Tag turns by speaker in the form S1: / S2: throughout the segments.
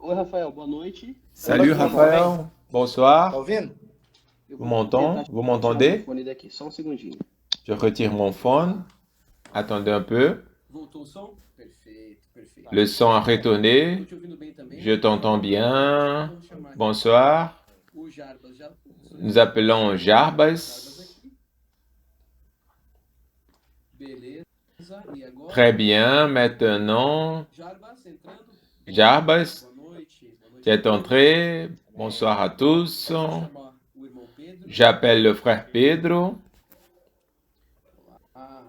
S1: Oi, Rafael, boa noite.
S2: Salut
S1: Você me ouve bem?
S2: Raphaël,
S3: Tá
S2: bonsoir.
S3: ouvindo?
S1: Eu
S2: Vous
S1: vou tentar
S2: m'entendez? Vous
S1: tirar meu
S2: m'entendez?
S1: fone daqui, só um segundinho.
S2: Je retire mon phone. Attendez un peu.
S1: Voltou o som? Perfeito, perfeito.
S2: Le son a
S1: Tô
S2: retourné.
S1: te ouvindo bem também?
S2: Je t'entends bien.
S1: Então vou chamar aqui
S2: Bonsoir.
S1: o Jarbas. Já
S2: Nous
S1: solicitei
S2: appelons
S1: Jarbas
S2: Jarbas.
S1: aqui. Beleza. E
S2: Très
S1: agora?
S2: bien. Maintenant,
S1: Jarbas entrando.
S2: Jarbas,
S1: Boa noite. Boa
S2: tu
S1: noite a
S2: es
S1: todos.
S2: entré. Bonsoir à tous.
S1: Vou chamar o irmão Pedro.
S2: J'appelle le frère Pedro.
S1: Ah,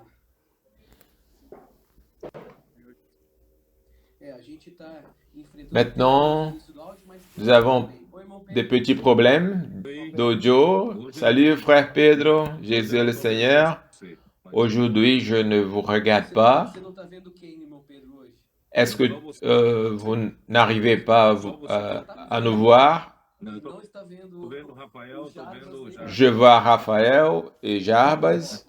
S1: a gente tá enfrentando
S2: Maintenant,
S1: início do áudio, mas
S2: nous avons
S1: bem. Oi, irmão
S2: des
S1: Pedro.
S2: petits problèmes d'audio. Salut frère Pedro, Jésus est le Seigneur. Aujourd'hui, je ne vous regarde pas.
S1: Você não tá vendo quem, irmão Pedro, hoje?
S2: Est-ce que vous n'arrivez pas à nous voir?
S1: Não está vendo o Jarbas nem
S2: Je vois Raphaël et Jarbas,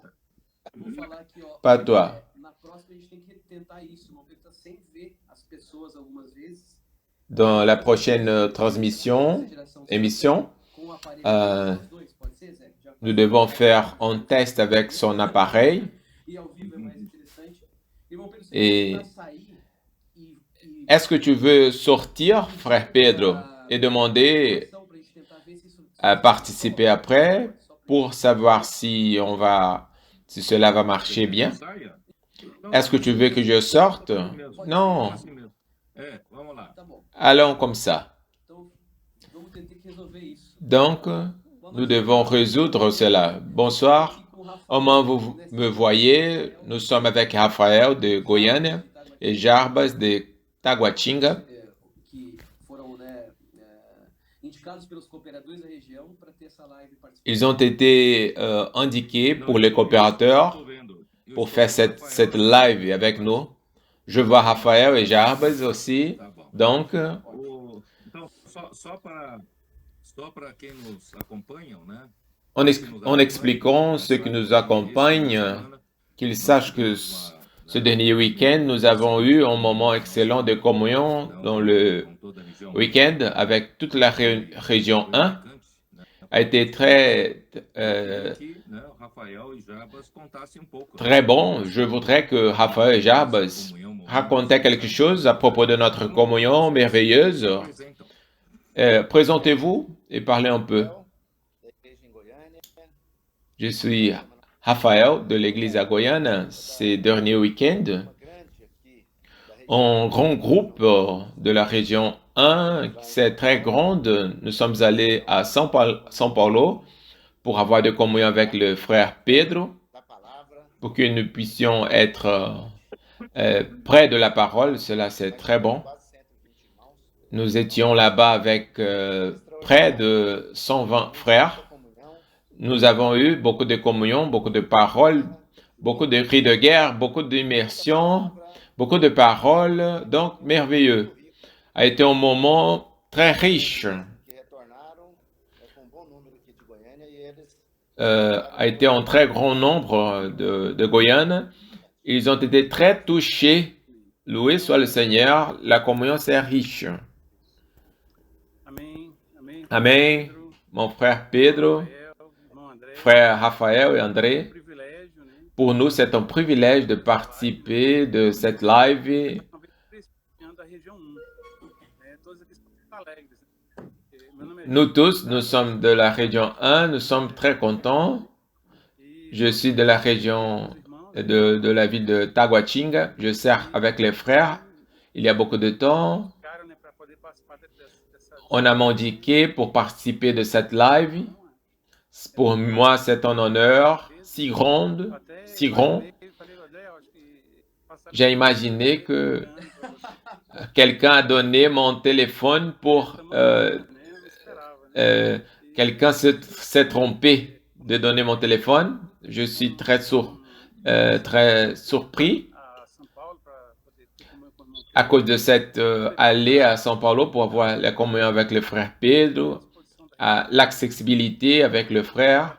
S1: Vou falar aqui, ó.
S2: pas toi.
S1: Na próxima a gente tem que tentar isso, irmão Pedro, tá sem ver as pessoas algumas vezes.
S2: Dans la prochaine transmission, émission,
S1: Com o aparelho
S2: euh,
S1: os dois, pode ser, Zé? Já
S2: nous devons faire un test avec son appareil.
S1: E ao vivo é mais interessante. Irmão Pedro, você
S2: Et
S1: vai tentar sair e
S2: est-ce que tu veux sortir, frère Pedro, et demander
S1: pra gente tentar ver se isso
S2: à participer après pour savoir si si cela va marcher bien? Est-ce que tu veux que je sorte? Non.
S1: tá bom.
S2: Allons comme ça.
S1: Então vamos ter que resolver isso.
S2: Donc, nous devons résoudre cela. Bonsoir. Comment vous me voyez? Nous sommes avec Raphaël de Goiânia et Jarbas de Taguatinga.
S1: Que foram, né, indicados pelos cooperadores da região para ter essa live participativa.
S2: Ils ont été indiqués pour les coopérateurs pour faire cette live avec nous. Je vois Raphaël et Jarbas aussi. Donc,
S4: Então, só para quem nos acompanham, né?
S2: en expliquant ceux qui nous accompagnent, qu'ils sachent que ce dernier week-end, nous avons eu un moment excellent de communion dans le week-end avec toute la région 1. A été très bon. Je voudrais que Raphaël et Jarbas racontaient quelque chose à propos de notre communion merveilleuse. Présentez-vous et parlez un peu. Je suis Raphaël de l'église à Goiânia. Ces derniers week-ends, un grand groupe de la région 1, c'est très grande. Nous sommes allés à São Paulo pour avoir de communion avec le frère Pedro, pour que nous puissions être près de la parole. Cela, c'est très bon. Nous étions là-bas avec près de 120 frères. Nous avons eu beaucoup de communion, beaucoup de paroles, beaucoup de cris de guerre, beaucoup d'immersion, beaucoup de paroles. Donc, merveilleux. A été un moment très riche. A été un très grand nombre de Goiânia. Ils ont été très touchés. Loué soit le Seigneur. La communion, c'est riche. Amen. Mon frère Pedro, frère Raphaël et André. Pour nous, c'est un privilège de participer de cette live. Nous tous, nous sommes de la région 1, nous sommes très contents. Je suis de la région de la ville de Taguatinga. Je sers avec les frères. Il y a beaucoup de temps. On a m'indiqué pour participer de cette live. Pour moi, c'est un honneur si grand. J'ai imaginé que quelqu'un a donné mon téléphone pour... quelqu'un s'est trompé de donner mon téléphone. Je suis très surpris à cause de cette allée à São Paulo pour avoir la communion avec le frère Pedro, l'accessibilité avec le frère.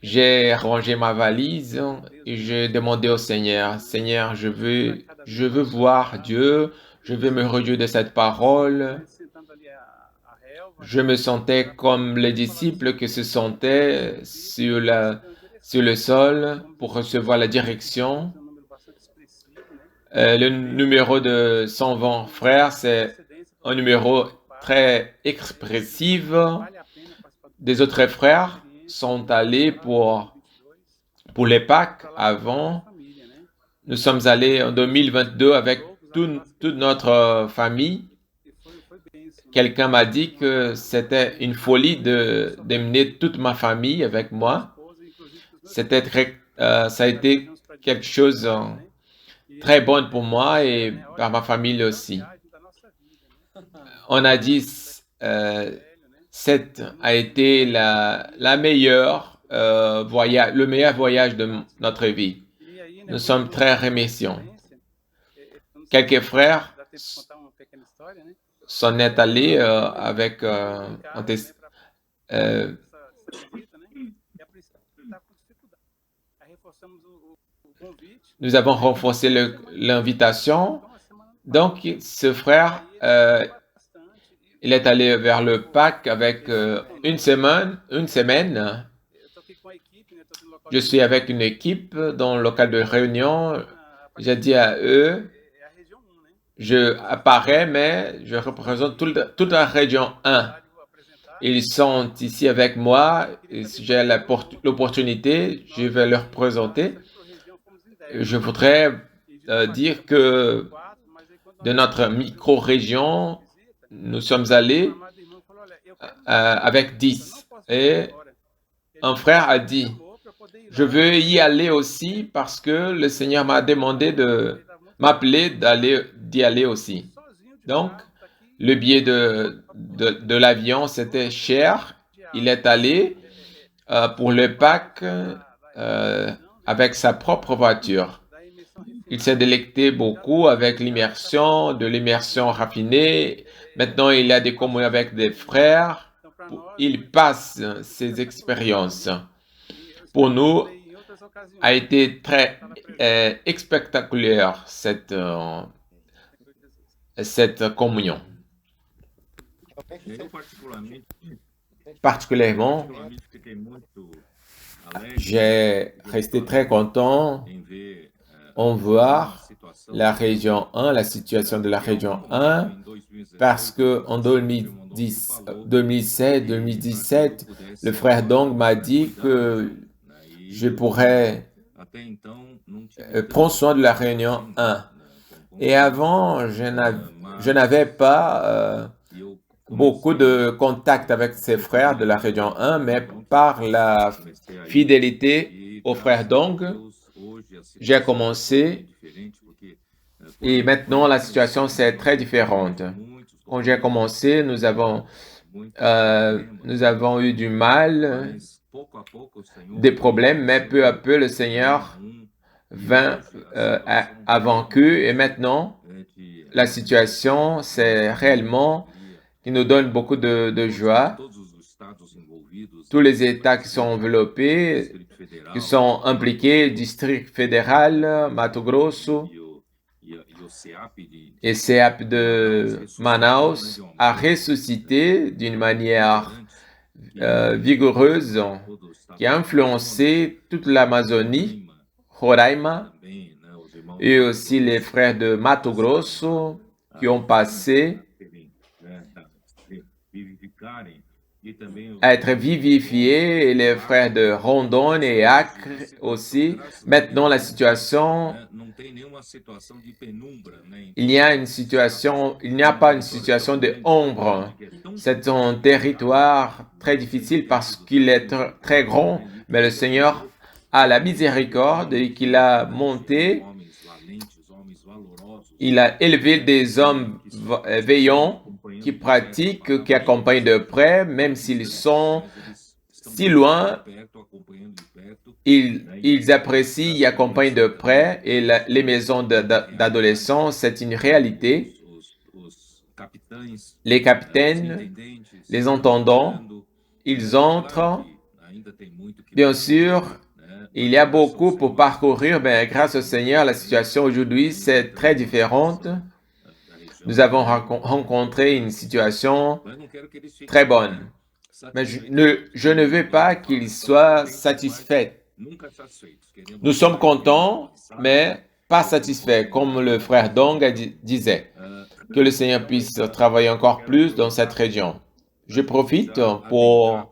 S2: J'ai rangé ma valise et j'ai demandé au Seigneur, Seigneur, je veux voir Dieu, Je veux me réjouir de cette parole. Je me sentais comme les disciples qui se sentaient sur le sol pour recevoir la direction. Le numéro de 120 frères, c'est un numéro très expressif. Des autres frères sont allés pour les Pâques avant. Nous sommes allés en 2022 avec toute notre famille. Quelqu'un m'a dit que c'était une folie d'emmener toute ma famille avec moi. Ça a été quelque chose de très bon pour moi et par ma famille aussi. On a dit cette a été le meilleur voyage de notre vie. Nous sommes très remerciants. Quelques frères s'en est allés avec nous avons renforcé l'invitation. Donc, ce frère, il est allé vers le Pâques avec une semaine. Je suis avec une équipe dans le local de réunion. J'ai dit à eux, je apparais, mais je représente toute la région 1. Ils sont ici avec moi. Et si j'ai l'opportunité, je vais leur présenter. Je voudrais dire que de notre micro-région, nous sommes allés avec 10. Et un frère a dit, je veux y aller aussi parce que le Seigneur m'a demandé de m'appeler d'y aller aussi. Donc, le billet de l'avion, c'était cher. Il est allé pour le Pâques avec sa propre voiture. Il s'est délecté beaucoup avec de l'immersion raffinée. Maintenant, il a des communions avec des frères. Il passe ces expériences. Pour nous, a été très spectaculaire cette communion. Particulièrement, j'ai resté très content en voir la région 1, la situation de la région 1, parce que en 2016-2017, le frère Dong m'a dit que je pourrais prendre soin de la réunion 1. Et avant, je n'avais pas beaucoup de contact avec ces frères de la région 1, mais par la fidélité au frère Dong, j'ai commencé et maintenant la situation c'est très différente. Quand j'ai commencé, nous avons eu du mal, des problèmes, mais peu à peu le Seigneur a vaincu et maintenant la situation c'est réellement qui nous donne beaucoup de joie. Tous les États qui sont enveloppés, qui sont impliqués, district fédéral, Mato Grosso et CEAP de Manaus a ressuscité d'une manière vigoureuse qui a influencé toute l'Amazonie, Roraima, et aussi les frères de Mato Grosso qui ont passé à être vivifiés, et les frères de Rondône et Acre aussi. Maintenant, la situation, il n'y a pas une situation de ombre. C'est un territoire très difficile parce qu'il est très grand, mais le Seigneur a la miséricorde et qu'il a monté. Il a élevé des hommes veillants qui pratiquent, qui accompagnent de près, même s'ils sont si loin, ils apprécient et accompagnent de près. Et les maisons d'adolescents, c'est une réalité. Les capitaines, les entendants, ils entrent. Bien sûr, il y a beaucoup pour parcourir, mais grâce au Seigneur, la situation aujourd'hui, c'est très différente. nous avons rencontré une situation très bonne. Mais je ne veux pas qu'ils soient satisfaits. Nous sommes contents, mais pas satisfaits, comme le frère Dong disait. Que le Seigneur puisse travailler encore plus dans cette région. Je profite pour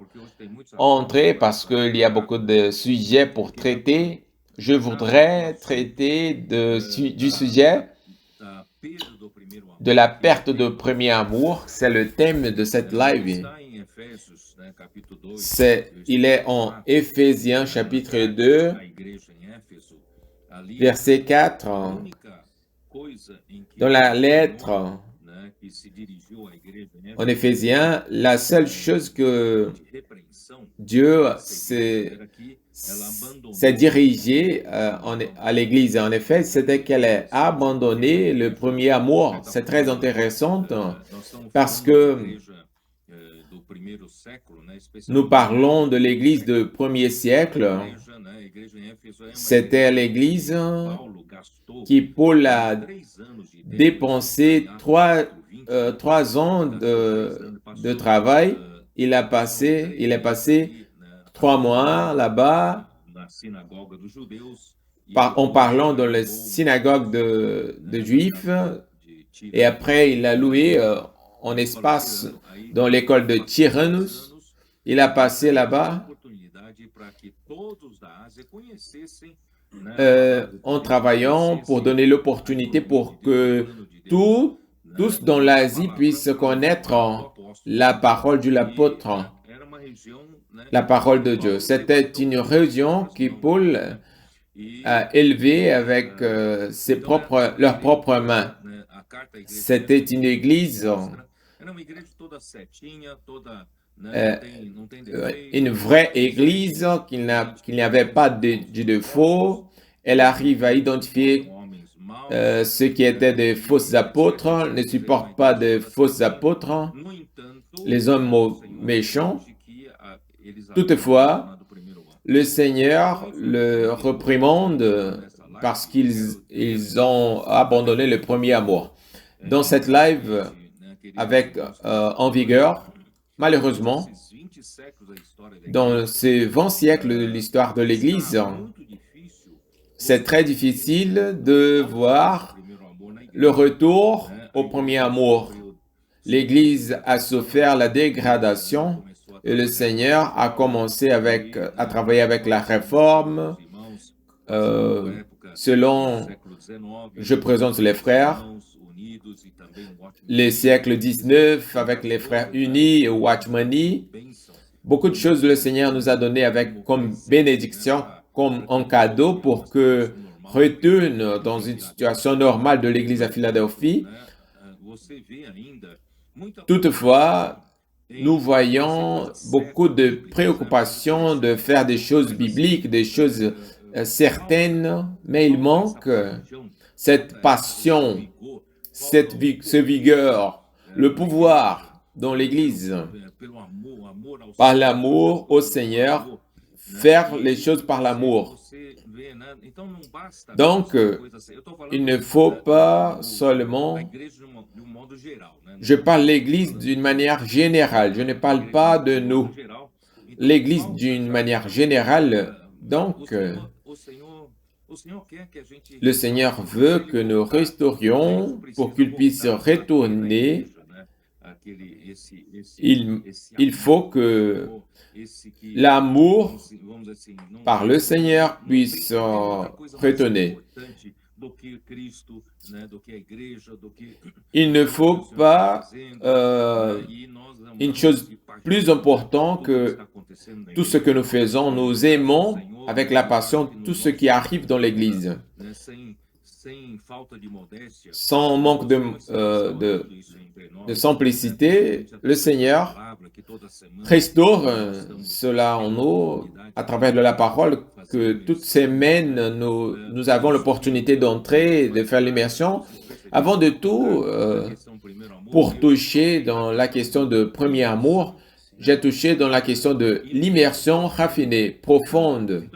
S2: entrer parce qu'il y a beaucoup de sujets pour traiter. Je voudrais traiter du sujet de la perte de premier amour. C'est le thème de cette live. Il est en Éphésiens chapitre 2, verset 4. Dans la lettre en Éphésiens, la seule chose que Dieu s'est dirigé à l'Église, en effet, c'était qu'elle ait abandonné le premier amour. C'est très intéressant parce que nous parlons de l'Église du premier siècle. C'était l'Église qui Paul a dépensé 3 ans de travail. Il est passé 3 mois là-bas en parlant dans les synagogues de Juifs. Et après, il a loué en espace dans l'école de Tyrannus. Il a passé là-bas en travaillant pour donner l'opportunité pour que tous dans l'Asie puissent connaître la parole de l'apôtre, la parole de Dieu. C'était une région que Paul a élevée avec leurs propres mains. C'était une église, une vraie église qu'il n'y avait pas de défaut. Elle arrive à identifier ceux qui étaient des fausses apôtres, ne supportent pas de fausses apôtres, les hommes méchants. Toutefois, le Seigneur le réprimande parce qu'ils ont abandonné le premier amour. Dans cette live en vigueur, malheureusement, dans ces 20 siècles de l'histoire de l'Église, c'est très difficile de voir le retour au premier amour. L'Église a souffert la dégradation et le Seigneur a commencé à travailler avec la réforme. Je présente les frères, les siècles 19 avec les frères unis et Watchmani. Beaucoup de choses le Seigneur nous a donné comme bénédiction, comme un cadeau pour que retourne dans une situation normale de l'Église à Philadelphie. Toutefois, nous voyons beaucoup de préoccupations de faire des choses bibliques, des choses certaines, mais il manque cette passion, ce vigueur, le pouvoir dans l'Église, par l'amour au Seigneur, faire les choses par l'amour. Donc, il ne faut pas seulement... Je parle de l'Église d'une manière générale, je ne parle pas de nous. L'Église d'une manière générale, donc, le Seigneur veut que nous restaurions pour qu'il puisse retourner. Il faut que l'amour par le Seigneur puisse retourner. Il ne faut pas une chose plus importante que tout ce que nous faisons. Nous aimons avec la passion tout ce qui arrive dans l'Église. Sans manque de simplicité, le Seigneur restaure cela en nous à travers de la parole, que toutes ces semaines, nous avons l'opportunité d'entrer, de faire l'immersion. Avant de tout, pour toucher dans la question de premier amour, j'ai touché dans la question de l'immersion raffinée, profonde.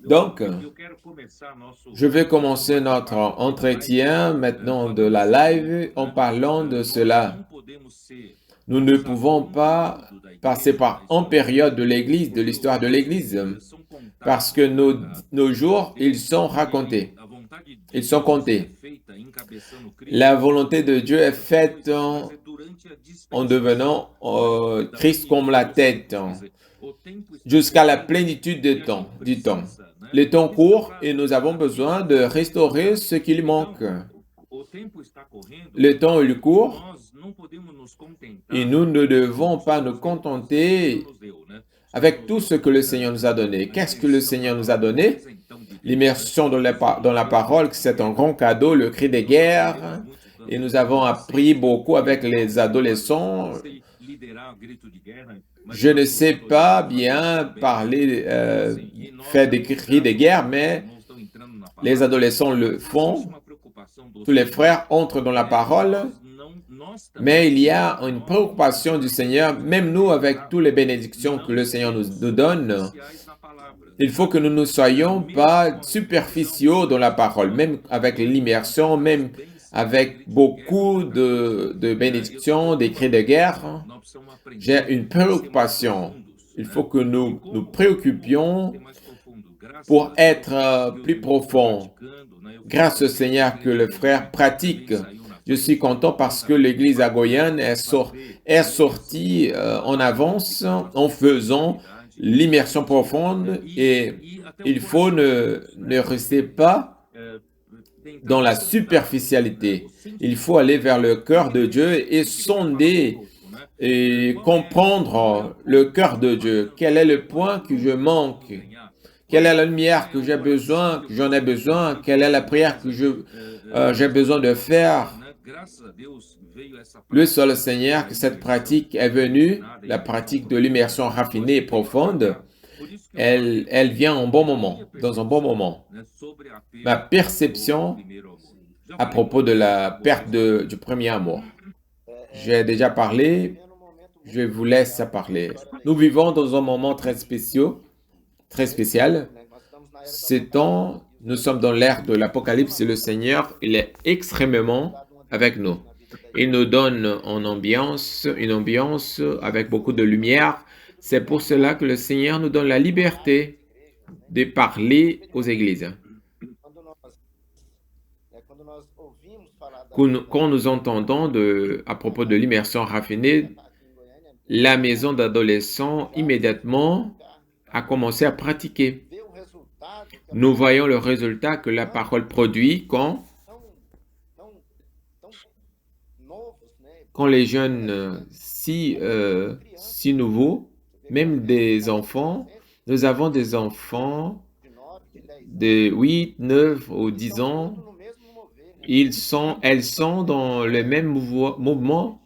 S2: Donc, je vais commencer notre entretien maintenant de la live en parlant de cela. Nous ne pouvons pas passer par une période de l'Église, de l'histoire de l'Église, parce que nos jours, ils sont racontés, ils sont comptés. La volonté de Dieu est faite en devenant Christ comme la tête, jusqu'à la plénitude du temps. Le temps court et nous avons besoin de restaurer ce qu'il manque. Le temps il court et nous ne devons pas nous contenter avec tout ce que le Seigneur nous a donné. Qu'est-ce que le Seigneur nous a donné? L'immersion dans la parole, c'est un grand cadeau, le cri de guerre. Et nous avons appris beaucoup avec les adolescents. Je ne sais pas bien parler, faire des cris de guerre, mais les adolescents le font. Tous les frères entrent dans la parole, mais il y a une préoccupation du Seigneur, même nous avec toutes les bénédictions que le Seigneur nous donne. Il faut que nous ne soyons pas superficiaux dans la parole, même avec l'immersion, même avec beaucoup de bénédictions, des cris de guerre. J'ai une préoccupation. Il faut que nous nous préoccupions pour être plus profond. Grâce au Seigneur que le frère pratique. Je suis content parce que l'église à Guyane est sortie en avance en faisant l'immersion profonde et il faut ne rester pas dans la superficialité. Il faut aller vers le cœur de Dieu et sonder et comprendre le cœur de Dieu. Quel est le point que je manque? Quelle est la lumière que j'ai besoin, que j'en ai besoin? Quelle est la prière que j'ai besoin de faire? Le seul Seigneur que cette pratique est venue, la pratique de l'immersion raffinée et profonde, elle vient en bon moment, dans un bon moment. Ma perception à propos de la perte du premier amour. J'ai déjà parlé, je vous laisse parler. Nous vivons dans un moment très spécial. Nous sommes dans l'ère de l'Apocalypse et le Seigneur, il est extrêmement avec nous. Il nous donne une ambiance avec beaucoup de lumière. C'est pour cela que le Seigneur nous donne la liberté de parler aux églises. Quand nous entendons à propos de l'immersion raffinée, la maison d'adolescents immédiatement a commencé à pratiquer. Nous voyons le résultat que la parole produit quand les jeunes si nouveaux, même des enfants, nous avons des enfants de 8, 9 ou 10 ans, elles sont dans le même mouvement.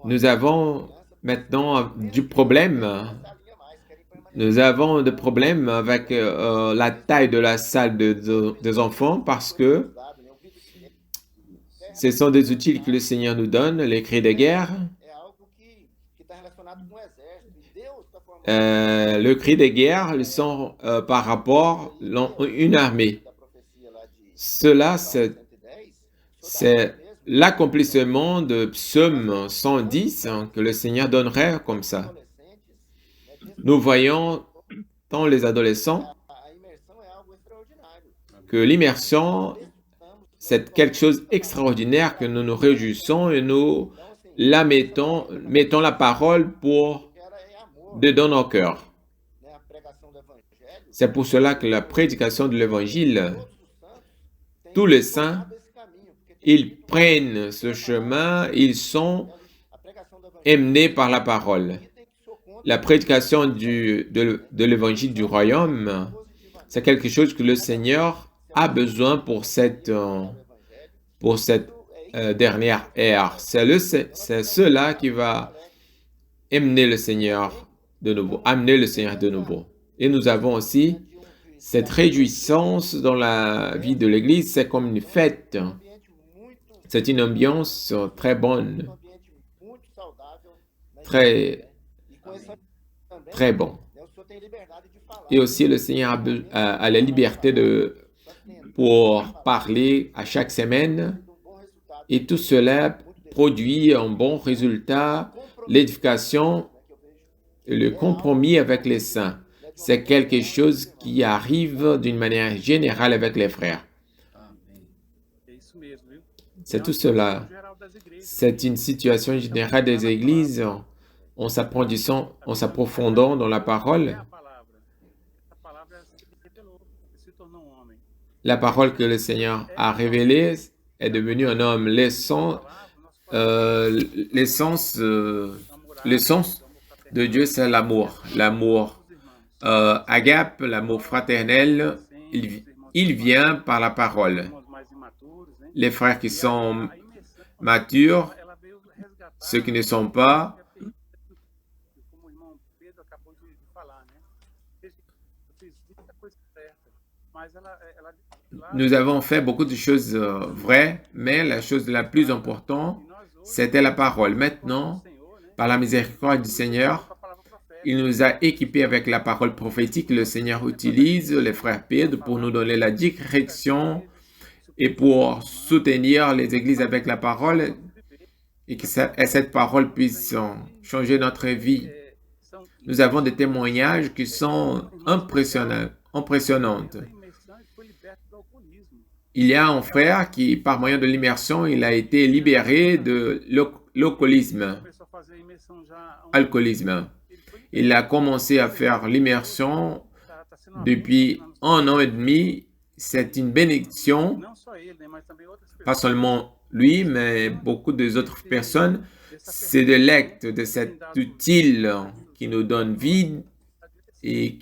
S2: Nous avons maintenant du problème. Nous avons des problèmes avec la taille de la salle des enfants parce que ce sont des outils que le Seigneur nous donne, les cris de guerre. Le cri de guerre, ils sont par rapport à une armée. Cela, c'est l'accomplissement de Psaume 110 que le Seigneur donnerait comme ça. Nous voyons dans les adolescents que l'immersion, c'est quelque chose d'extraordinaire que nous nous réjouissons et nous mettons la parole dedans nos cœurs. C'est pour cela que la prédication de l'Évangile, tous les saints, ils prennent ce chemin, ils sont emmenés par la parole. La prédication de l'Évangile du Royaume, c'est quelque chose que le Seigneur a besoin pour cette dernière ère. C'est cela qui va amener le Seigneur de nouveau. Et nous avons aussi cette réjouissance dans la vie de l'Église, c'est comme une fête. C'est une ambiance très bonne, très bon. Et aussi, le Seigneur a la liberté pour parler à chaque semaine. Et tout cela produit un bon résultat, l'édification et le compromis avec les saints. C'est quelque chose qui arrive d'une manière générale avec les frères. C'est tout cela. C'est une situation générale des églises. En s'approfondant dans la parole. La parole que le Seigneur a révélée est devenue un homme. L'essence de Dieu, c'est l'amour. L'amour agape, l'amour fraternel, il vient par la parole. Les frères qui sont matures, ceux qui ne sont pas, nous avons fait beaucoup de choses vraies, mais la chose la plus importante, c'était la parole. Maintenant, par la miséricorde du Seigneur, il nous a équipés avec la parole prophétique. Le Seigneur utilise les frères Pédre pour nous donner la direction et pour soutenir les églises avec la parole et que cette parole puisse changer notre vie. Nous avons des témoignages qui sont impressionnants. Il y a un frère qui, par moyen de l'immersion, il a été libéré de alcoolisme. Il a commencé à faire l'immersion depuis 1 an et demi. C'est une bénédiction, pas seulement lui, mais beaucoup des autres personnes. C'est de l'acte de cet utile qui nous donne vie et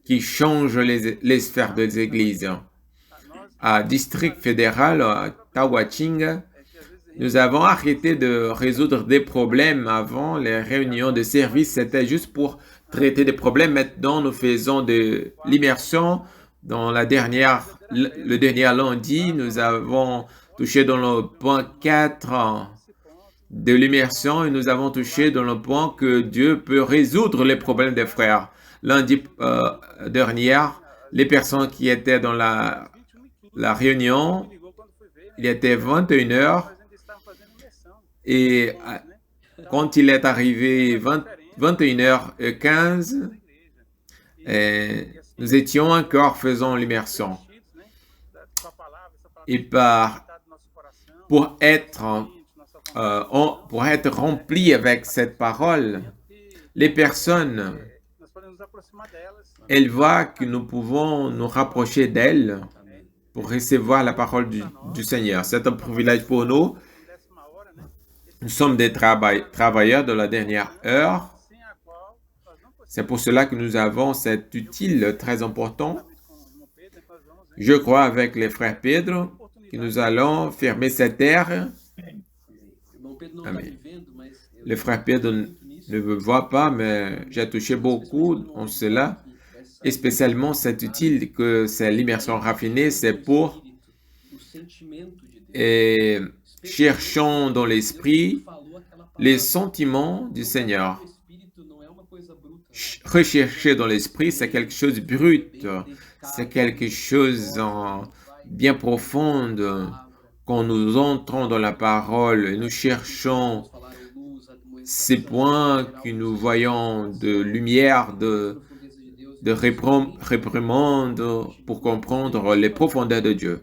S2: qui change les sphères des églises. À District fédéral, à Tawaching, nous avons arrêté de résoudre des problèmes avant les réunions de service. C'était juste pour traiter des problèmes. Maintenant, nous faisons de l'immersion. Dans le dernier lundi, nous avons touché dans le point 4 de l'immersion et nous avons touché dans le point que Dieu peut résoudre les problèmes des frères. Lundi dernier, les personnes qui étaient dans la réunion, il était 21h et quand il est arrivé 21h15, nous étions encore faisant l'immersion. Et pour être rempli avec cette parole, les personnes, elles voient que nous pouvons nous rapprocher d'elles pour recevoir la parole du Seigneur. C'est un privilège pour nous. Nous sommes des travailleurs de la dernière heure. C'est pour cela que nous avons cet utile très important. Je crois avec les frères Pedro que nous allons fermer cette ère. Amen. Le frère Pedro ne me voit pas, mais j'ai touché beaucoup en cela. Et spécialement cet utile que c'est l'immersion raffinée, c'est pour cherchons dans l'esprit les sentiments du Seigneur. Rechercher dans l'esprit, c'est quelque chose de brut, c'est quelque chose bien profond. Quand nous entrons dans la parole et nous cherchons ces points que nous voyons de lumière, de réprimande pour comprendre les profondeurs de Dieu.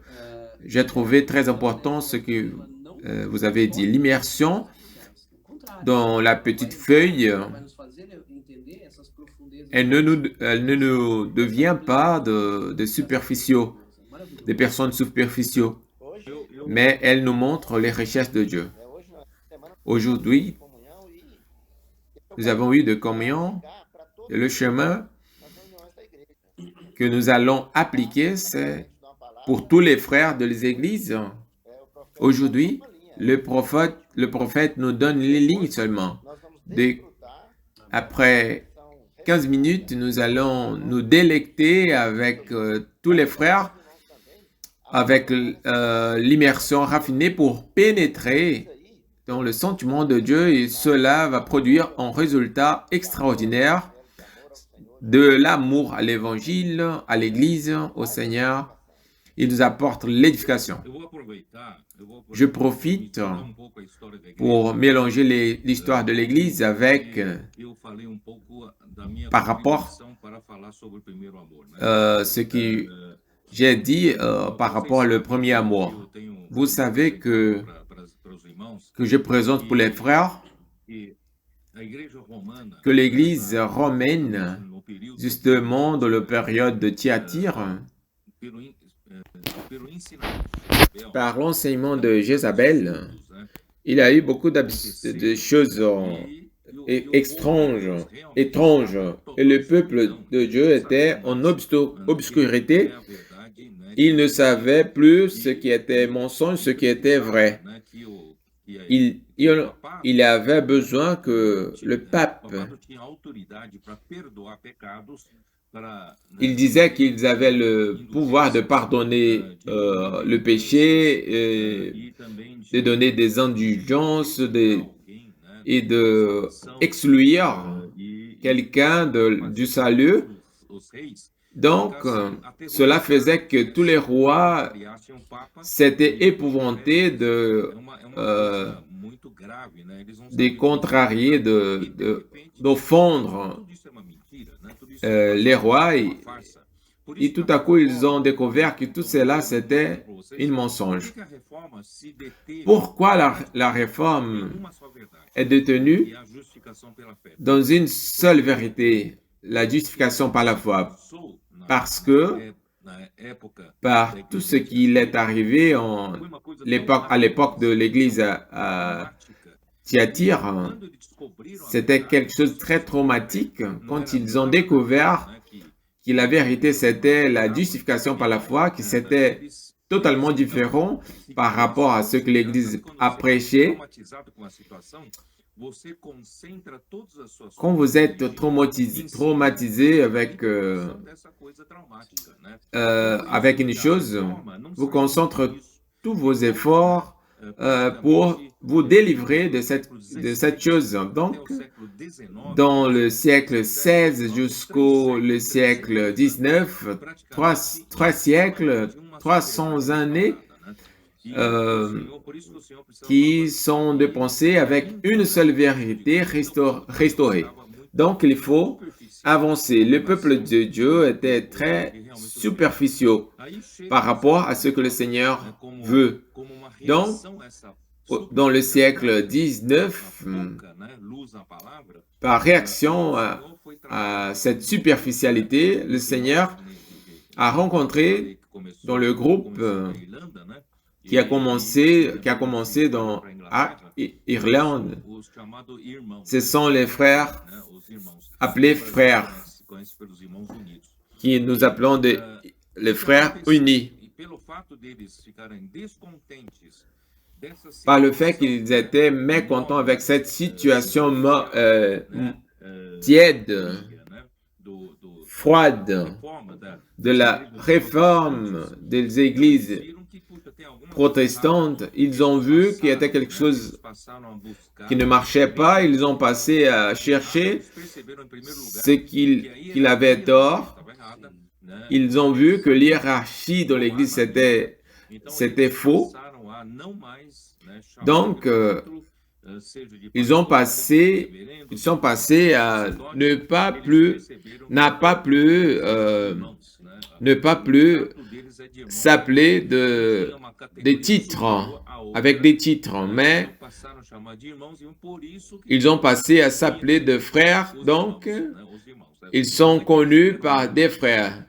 S2: J'ai trouvé très important ce que vous avez dit. L'immersion dans la petite feuille, elle ne nous devient pas de superficiaux, des personnes superficiaux, mais elle nous montre les richesses de Dieu. Aujourd'hui, nous avons eu de communion et le chemin que nous allons appliquer, c'est pour tous les frères de l'Église. Aujourd'hui, le prophète nous donne les lignes seulement. Après 15 minutes, nous allons nous délecter avec tous les frères, avec l'immersion raffinée pour pénétrer dans le sentiment de Dieu et cela va produire un résultat extraordinaire de l'amour à l'Évangile, à l'Église, au Seigneur. Il nous apporte l'édification. Je profite pour mélanger l'histoire de l'Église avec, par rapport à ce que j'ai dit par rapport au premier amour. Vous savez que je présente pour les frères que l'Église romaine, justement dans la période de Thyatire, par l'enseignement de Jézabel, il a eu beaucoup de choses étranges. Et le peuple de Dieu était en obscurité. Il ne savait plus ce qui était mensonge, ce qui était vrai. Il avait besoin que le pape, il disait qu'ils avaient le pouvoir de pardonner le péché, de donner des indulgences et de exclure quelqu'un du salut. Donc, cela faisait que tous les rois s'étaient épouvantés de contrarier, d'offendre les rois et tout à coup ils ont découvert que tout cela c'était un mensonge. Pourquoi la réforme est détenue dans une seule vérité, la justification par la foi? Parce que par tout ce qui est arrivé à l'époque de l'Église à Thyatire, c'était quelque chose de très traumatique quand ils ont découvert que la vérité c'était la justification par la foi, que c'était totalement différent par rapport à ce que l'Église a prêché. Quand vous êtes traumatisé avec une chose, vous concentrez tous vos efforts pour vous délivrer de cette chose. Donc, dans le siècle XVI jusqu'au siècle XIX, trois siècles, 300 années qui sont dépensées avec une seule vérité restaurée. Donc, il faut avancer. Le peuple de Dieu était très superficiel par rapport à ce que le Seigneur veut. Donc, dans le siècle XIX, par réaction à cette superficialité, le Seigneur a rencontré dans le groupe qui a commencé dans Irlande. Ce sont les frères appelés frères, qui nous appelons les frères unis. Par le fait qu'ils étaient mécontents avec cette situation tiède, froide de la réforme des églises protestantes, ils ont vu qu'il y avait quelque chose qui ne marchait pas, ils ont passé à chercher ce qu'il avait tort. Ils ont vu que l'hiérarchie de l'église c'était faux. Donc, ils sont passés à ne pas plus s'appeler des titres, avec des titres, mais ils ont passé à s'appeler de frères, donc ils sont connus par des frères.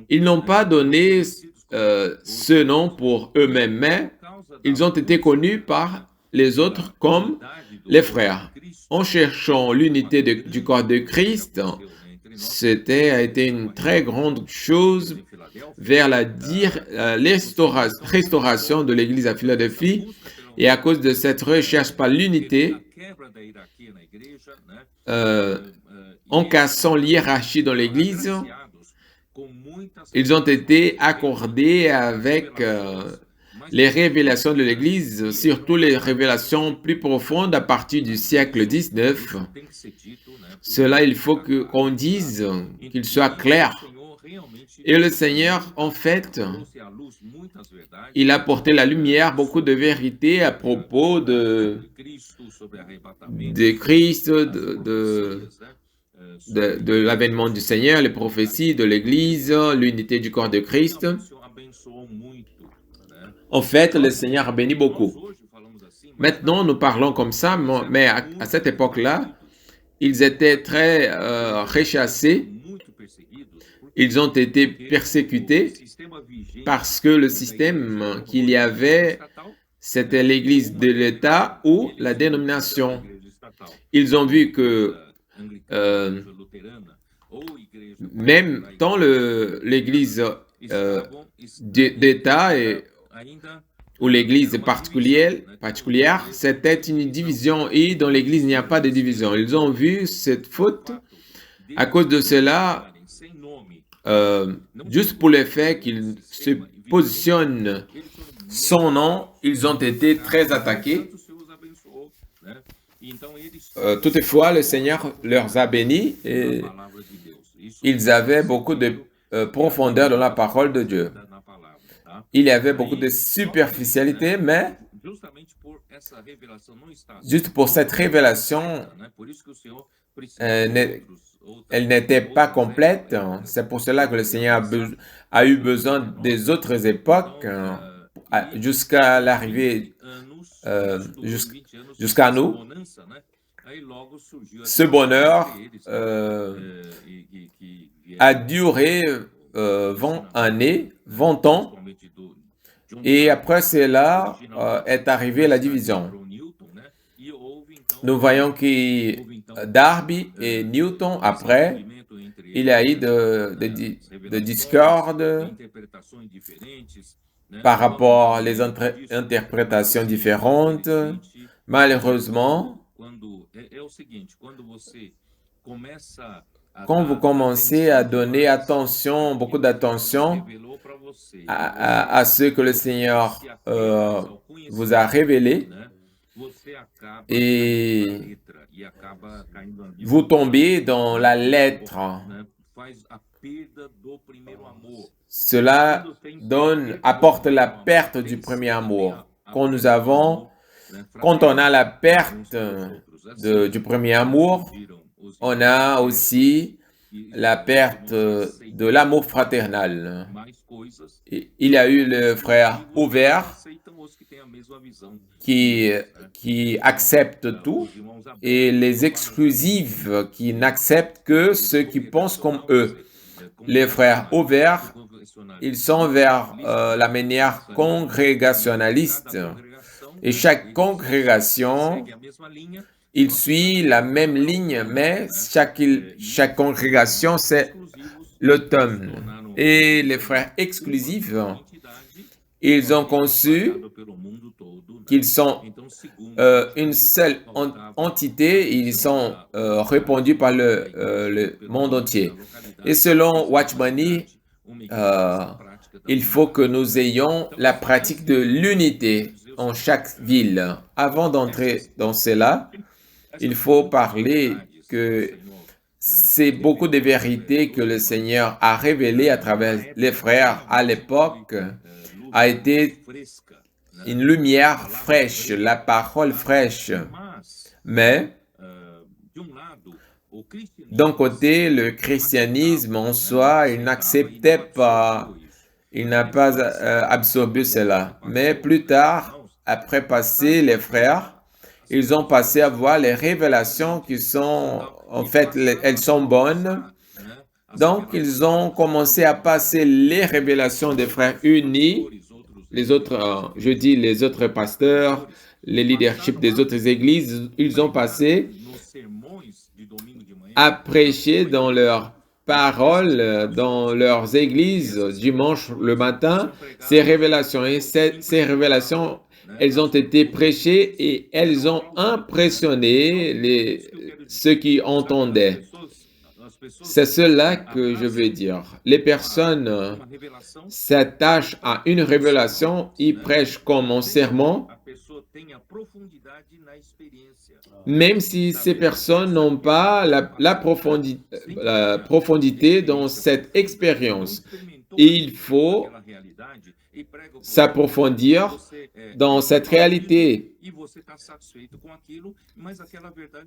S2: Ils n'ont pas donné ce nom pour eux-mêmes, mais ils ont été connus par les autres comme les frères. En cherchant l'unité du corps de Christ, a été une très grande chose vers la restauration de l'Église à Philadelphie. Et à cause de cette recherche par l'unité, en cassant l'hiérarchie dans l'Église, ils ont été accordés avec les révélations de l'Église, surtout les révélations plus profondes à partir du siècle XIX, cela, il faut qu'on dise, qu'il soit clair. Et le Seigneur, en fait, il a apporté la lumière, beaucoup de vérités à propos de Christ, de l'avènement du Seigneur, les prophéties de l'Église, l'unité du corps de Christ. En fait, le Seigneur a béni beaucoup. Maintenant, nous parlons comme ça, mais à cette époque-là, ils étaient très rechassés. Ils ont été persécutés parce que le système qu'il y avait, c'était l'Église de l'État ou la dénomination. Ils ont vu que même tant l'Église d'État ou l'Église particulière, c'était une division et dans l'Église, il n'y a pas de division. Ils ont vu cette faute. À cause de cela, juste pour le fait qu'ils se positionnent son nom, ils ont été très attaqués. Toutefois, le Seigneur leur a bénis et ils avaient beaucoup de profondeur dans la parole de Dieu. Il y avait beaucoup de superficialité, mais juste pour cette révélation, elle n'était pas complète. C'est pour cela que le Seigneur a eu besoin des autres époques jusqu'à l'arrivée, jusqu'à nous. Ce bonheur a duré 20 années, 20 ans, et après cela est arrivée la division. Nous voyons que Darby et Newton, après, il y a eu de discorde par rapport aux interprétations différentes. Malheureusement, quand vous commencez à donner attention, beaucoup d'attention à ce que le Seigneur vous a révélé, et vous tombez dans la lettre, cela apporte la perte du premier amour. Quand on a la perte du premier amour, on a aussi la perte de l'amour fraternel. Il y a eu le frère ouvert qui accepte tout et les exclusifs qui n'acceptent que ceux qui pensent comme eux. Les frères ouverts, ils sont vers la manière congrégationaliste et chaque congrégation, il suit la même ligne, mais chaque congrégation, c'est le thème. Et les frères exclusifs, ils ont conçu qu'ils sont une seule entité, ils sont répandus par le monde entier. Et selon Watchmani, il faut que nous ayons la pratique de l'unité en chaque ville. Avant d'entrer dans cela, il faut parler que c'est beaucoup de vérités que le Seigneur a révélées à travers les frères à l'époque, a été une lumière fraîche, la parole fraîche. Mais, d'un côté, le christianisme en soi, il n'acceptait pas, il n'a pas absorbé cela. Mais plus tard, après passer les frères, ils ont passé à voir les révélations qui sont, en fait, elles sont bonnes. Donc, ils ont commencé à passer les révélations des frères unis, les autres, les autres pasteurs, les leaderships des autres églises, ils ont passé à prêcher dans leurs paroles, dans leurs églises, dimanche le matin, ces révélations. Et ces révélations, elles ont été prêchées et elles ont impressionné ceux qui entendaient. C'est cela que je veux dire. Les personnes s'attachent à une révélation, ils prêchent comme un sermon, même si ces personnes n'ont pas la profondité dans cette expérience. Il faut s'approfondir dans cette réalité.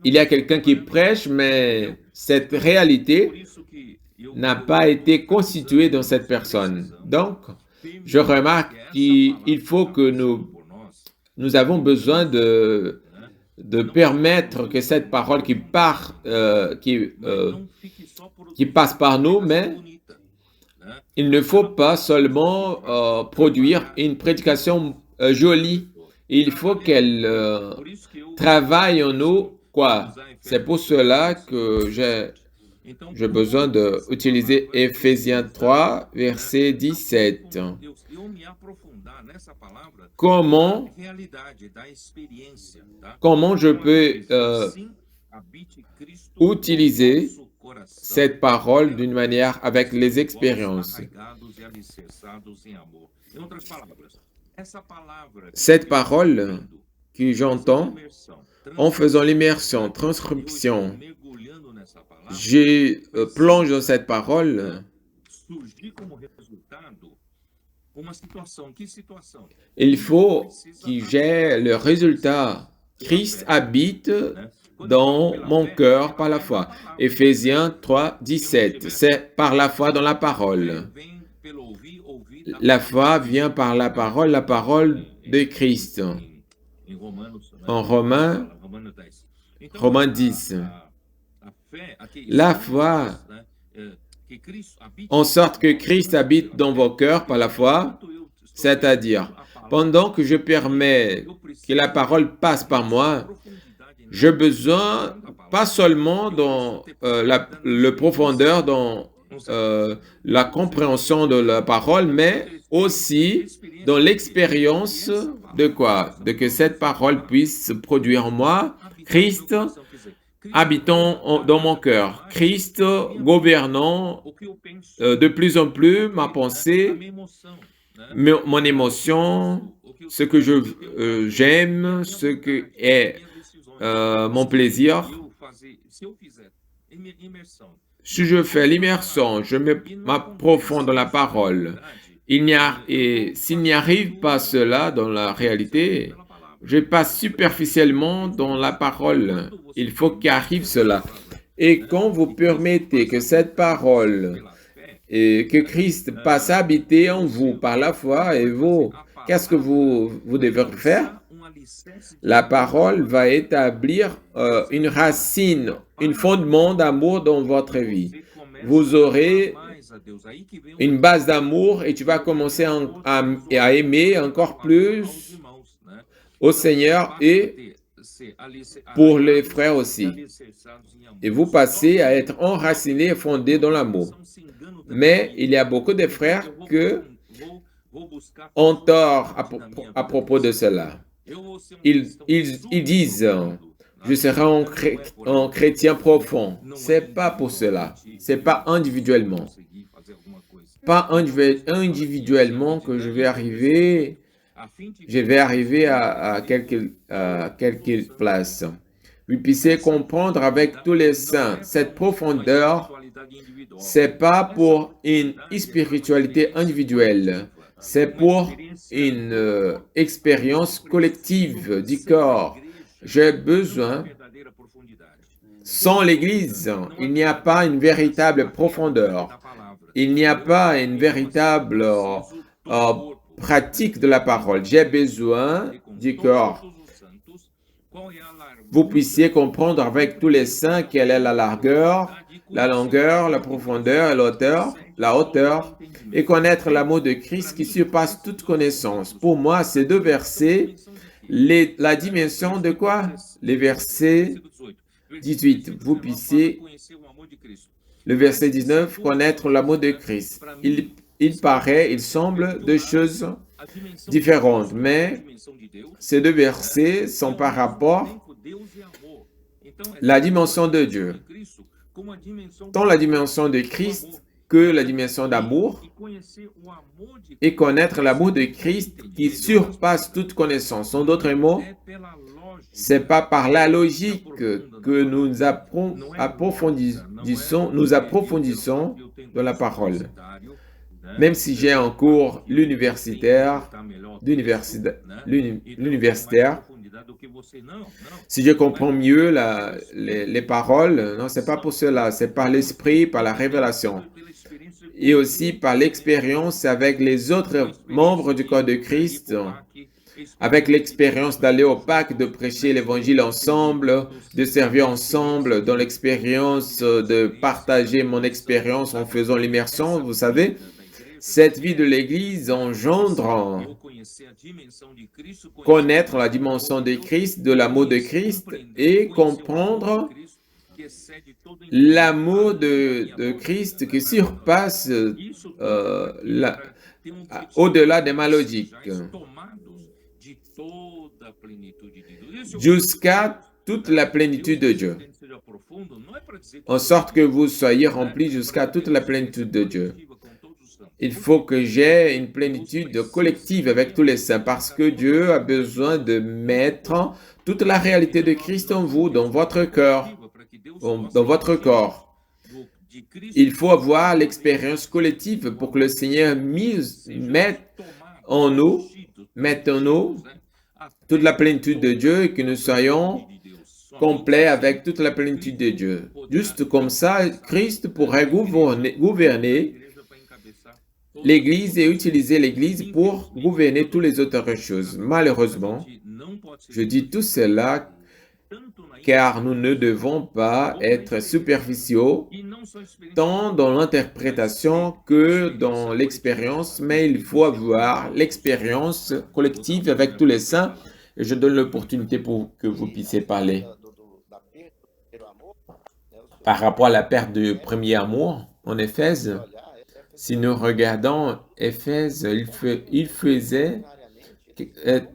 S2: Il y a quelqu'un qui prêche, mais cette réalité n'a pas été constituée dans cette personne. Donc, je remarque qu'il faut que nous avons besoin de permettre que cette parole qui passe par nous, mais il ne faut pas seulement produire une prédication jolie. Il faut qu'elle travaille en nous, quoi. C'est pour cela que j'ai besoin d'utiliser Éphésiens 3, verset 17. Comment je peux utiliser cette parole d'une manière avec les expériences. Cette parole que j'entends en faisant l'immersion, transcription, je plonge dans cette parole. Il faut que j'ai le résultat. Christ habite dans mon cœur par la foi. Éphésiens 3, 17. C'est par la foi dans la parole. La foi vient par la parole de Christ. En Romains 10. La foi, en sorte que Christ habite dans vos cœurs par la foi, c'est-à-dire, pendant que je permets que la parole passe par moi, j'ai besoin, pas seulement dans le profondeur, dans la compréhension de la parole, mais aussi dans l'expérience de quoi? De que cette parole puisse produire en moi Christ habitant dans mon cœur, Christ gouvernant de plus en plus ma pensée, mon émotion, ce que j'aime, ce que est mon plaisir. Si je fais l'immersion, je m'approfonde dans la parole. Et s'il n'y arrive pas cela dans la réalité, je passe superficiellement dans la parole. Il faut qu'arrive cela. Et quand vous permettez que cette parole et que Christ passe à habiter en vous par la foi, et vous, qu'est-ce que vous devez faire? La parole va établir une racine, un fondement d'amour dans votre vie. Vous aurez une base d'amour et tu vas commencer à aimer encore plus au Seigneur et pour les frères aussi. Et vous passez à être enracinés et fondés dans l'amour. Mais il y a beaucoup de frères qui ont tort à propos de cela. Ils disent, je serai un chrétien profond. C'est pas pour cela. C'est pas individuellement. Pas individuellement que je vais arriver à quelque place. Vous puissiez comprendre avec tous les saints, cette profondeur, c'est pas pour une spiritualité individuelle, c'est pour une expérience collective du corps. J'ai besoin, sans l'Église, il n'y a pas une véritable profondeur, il n'y a pas une véritable pratique de la parole. J'ai besoin du corps. Vous puissiez comprendre avec tous les saints quelle est la largeur, la longueur, la profondeur et la hauteur, et connaître l'amour de Christ qui surpasse toute connaissance. Pour moi, ces deux versets, la dimension de quoi? Les versets 18. Vous puissiez, le verset 19, connaître l'amour de Christ. Il semble deux choses différentes, mais ces deux versets sont par rapport à la dimension de Dieu. tant la dimension de Christ que la dimension d'amour, et connaître l'amour de Christ qui surpasse toute connaissance. En d'autres mots, c'est pas par la logique que nous approfondissons dans la parole. Même si j'ai un cours universitaire, si je comprends mieux les paroles, non, c'est pas pour cela, c'est par l'esprit, par la révélation. Et aussi par l'expérience avec les autres membres du corps de Christ, avec l'expérience d'aller au Pâques, de prêcher l'évangile ensemble, de servir ensemble, dans l'expérience de partager mon expérience en faisant l'immersion. Vous savez, cette vie de l'Église engendre connaître la dimension de Christ, de l'amour de Christ et comprendre l'amour de Christ qui surpasse au-delà des logiques, jusqu'à toute la plénitude de Dieu, en sorte que vous soyez remplis jusqu'à toute la plénitude de Dieu. Il faut que j'ai une plénitude collective avec tous les saints, parce que Dieu a besoin de mettre toute la réalité de Christ en vous, dans votre cœur, dans votre corps. Il faut avoir l'expérience collective pour que le Seigneur mette en nous toute la plénitude de Dieu et que nous soyons complets avec toute la plénitude de Dieu. Juste comme ça, Christ pourrait gouverner l'Église et utiliser l'Église pour gouverner toutes les autres choses. Malheureusement, je dis tout cela car nous ne devons pas être superficiaux, tant dans l'interprétation que dans l'expérience, mais il faut avoir l'expérience collective avec tous les saints. Et je donne l'opportunité pour que vous puissiez parler. Par rapport à la perte du premier amour, en Éphèse, si nous regardons Éphèse, il faisait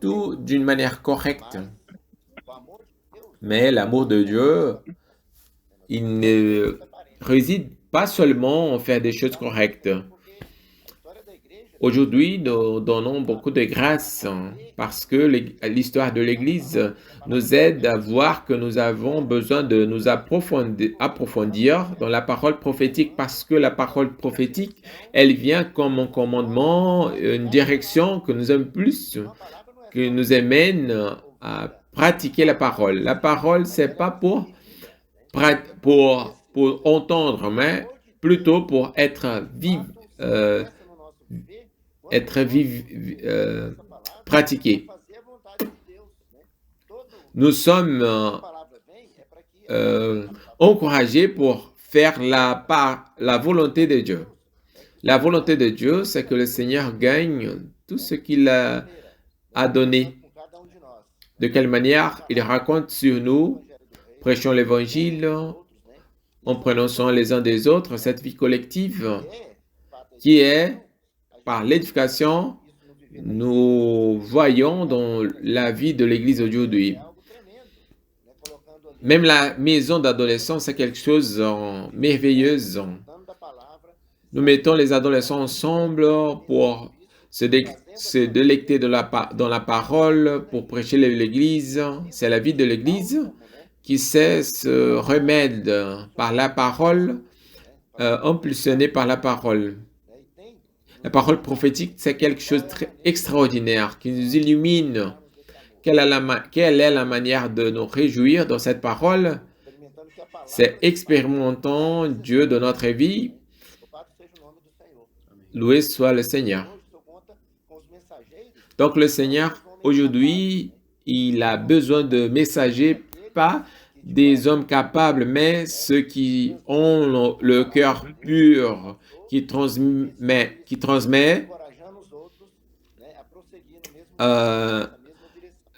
S2: tout d'une manière correcte. Mais l'amour de Dieu, il ne réside pas seulement en faire des choses correctes. Aujourd'hui, nous donnons beaucoup de grâce parce que l'histoire de l'Église nous aide à voir que nous avons besoin de nous approfondir dans la parole prophétique parce que la parole prophétique, elle vient comme un commandement, une direction que nous aimons plus, qui nous amène à pratiquer la parole. La parole, c'est pas pour entendre, mais plutôt pour être pratiqué. Nous sommes encouragés pour faire la volonté de Dieu. La volonté de Dieu, c'est que le Seigneur gagne tout ce qu'il a donné. De quelle manière il raconte sur nous, prêchons l'évangile, en prenant soin les uns des autres, cette vie collective qui est par l'édification, nous voyons dans la vie de l'Église aujourd'hui. Même la maison d'adolescents, c'est quelque chose de merveilleux. Nous mettons les adolescents ensemble pour se délecter dans la parole, pour prêcher l'Église. C'est la vie de l'Église qui sait se remettre par la parole, impulsionnée par la parole. La parole prophétique, c'est quelque chose de très extraordinaire qui nous illumine. Quelle est la manière de nous réjouir dans cette parole? C'est expérimentant Dieu dans notre vie. Loué soit le Seigneur. Donc le Seigneur, aujourd'hui, il a besoin de messagers, pas des hommes capables, mais ceux qui ont le cœur pur, qui transmet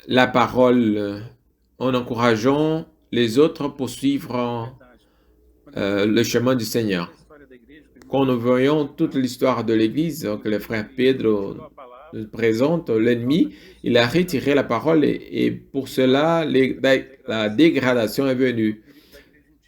S2: la parole en encourageant les autres à poursuivre le chemin du Seigneur. Quand nous voyons toute l'histoire de l'Église que le frère Pedro nous présente, l'ennemi, il a retiré la parole et pour cela, la dégradation est venue.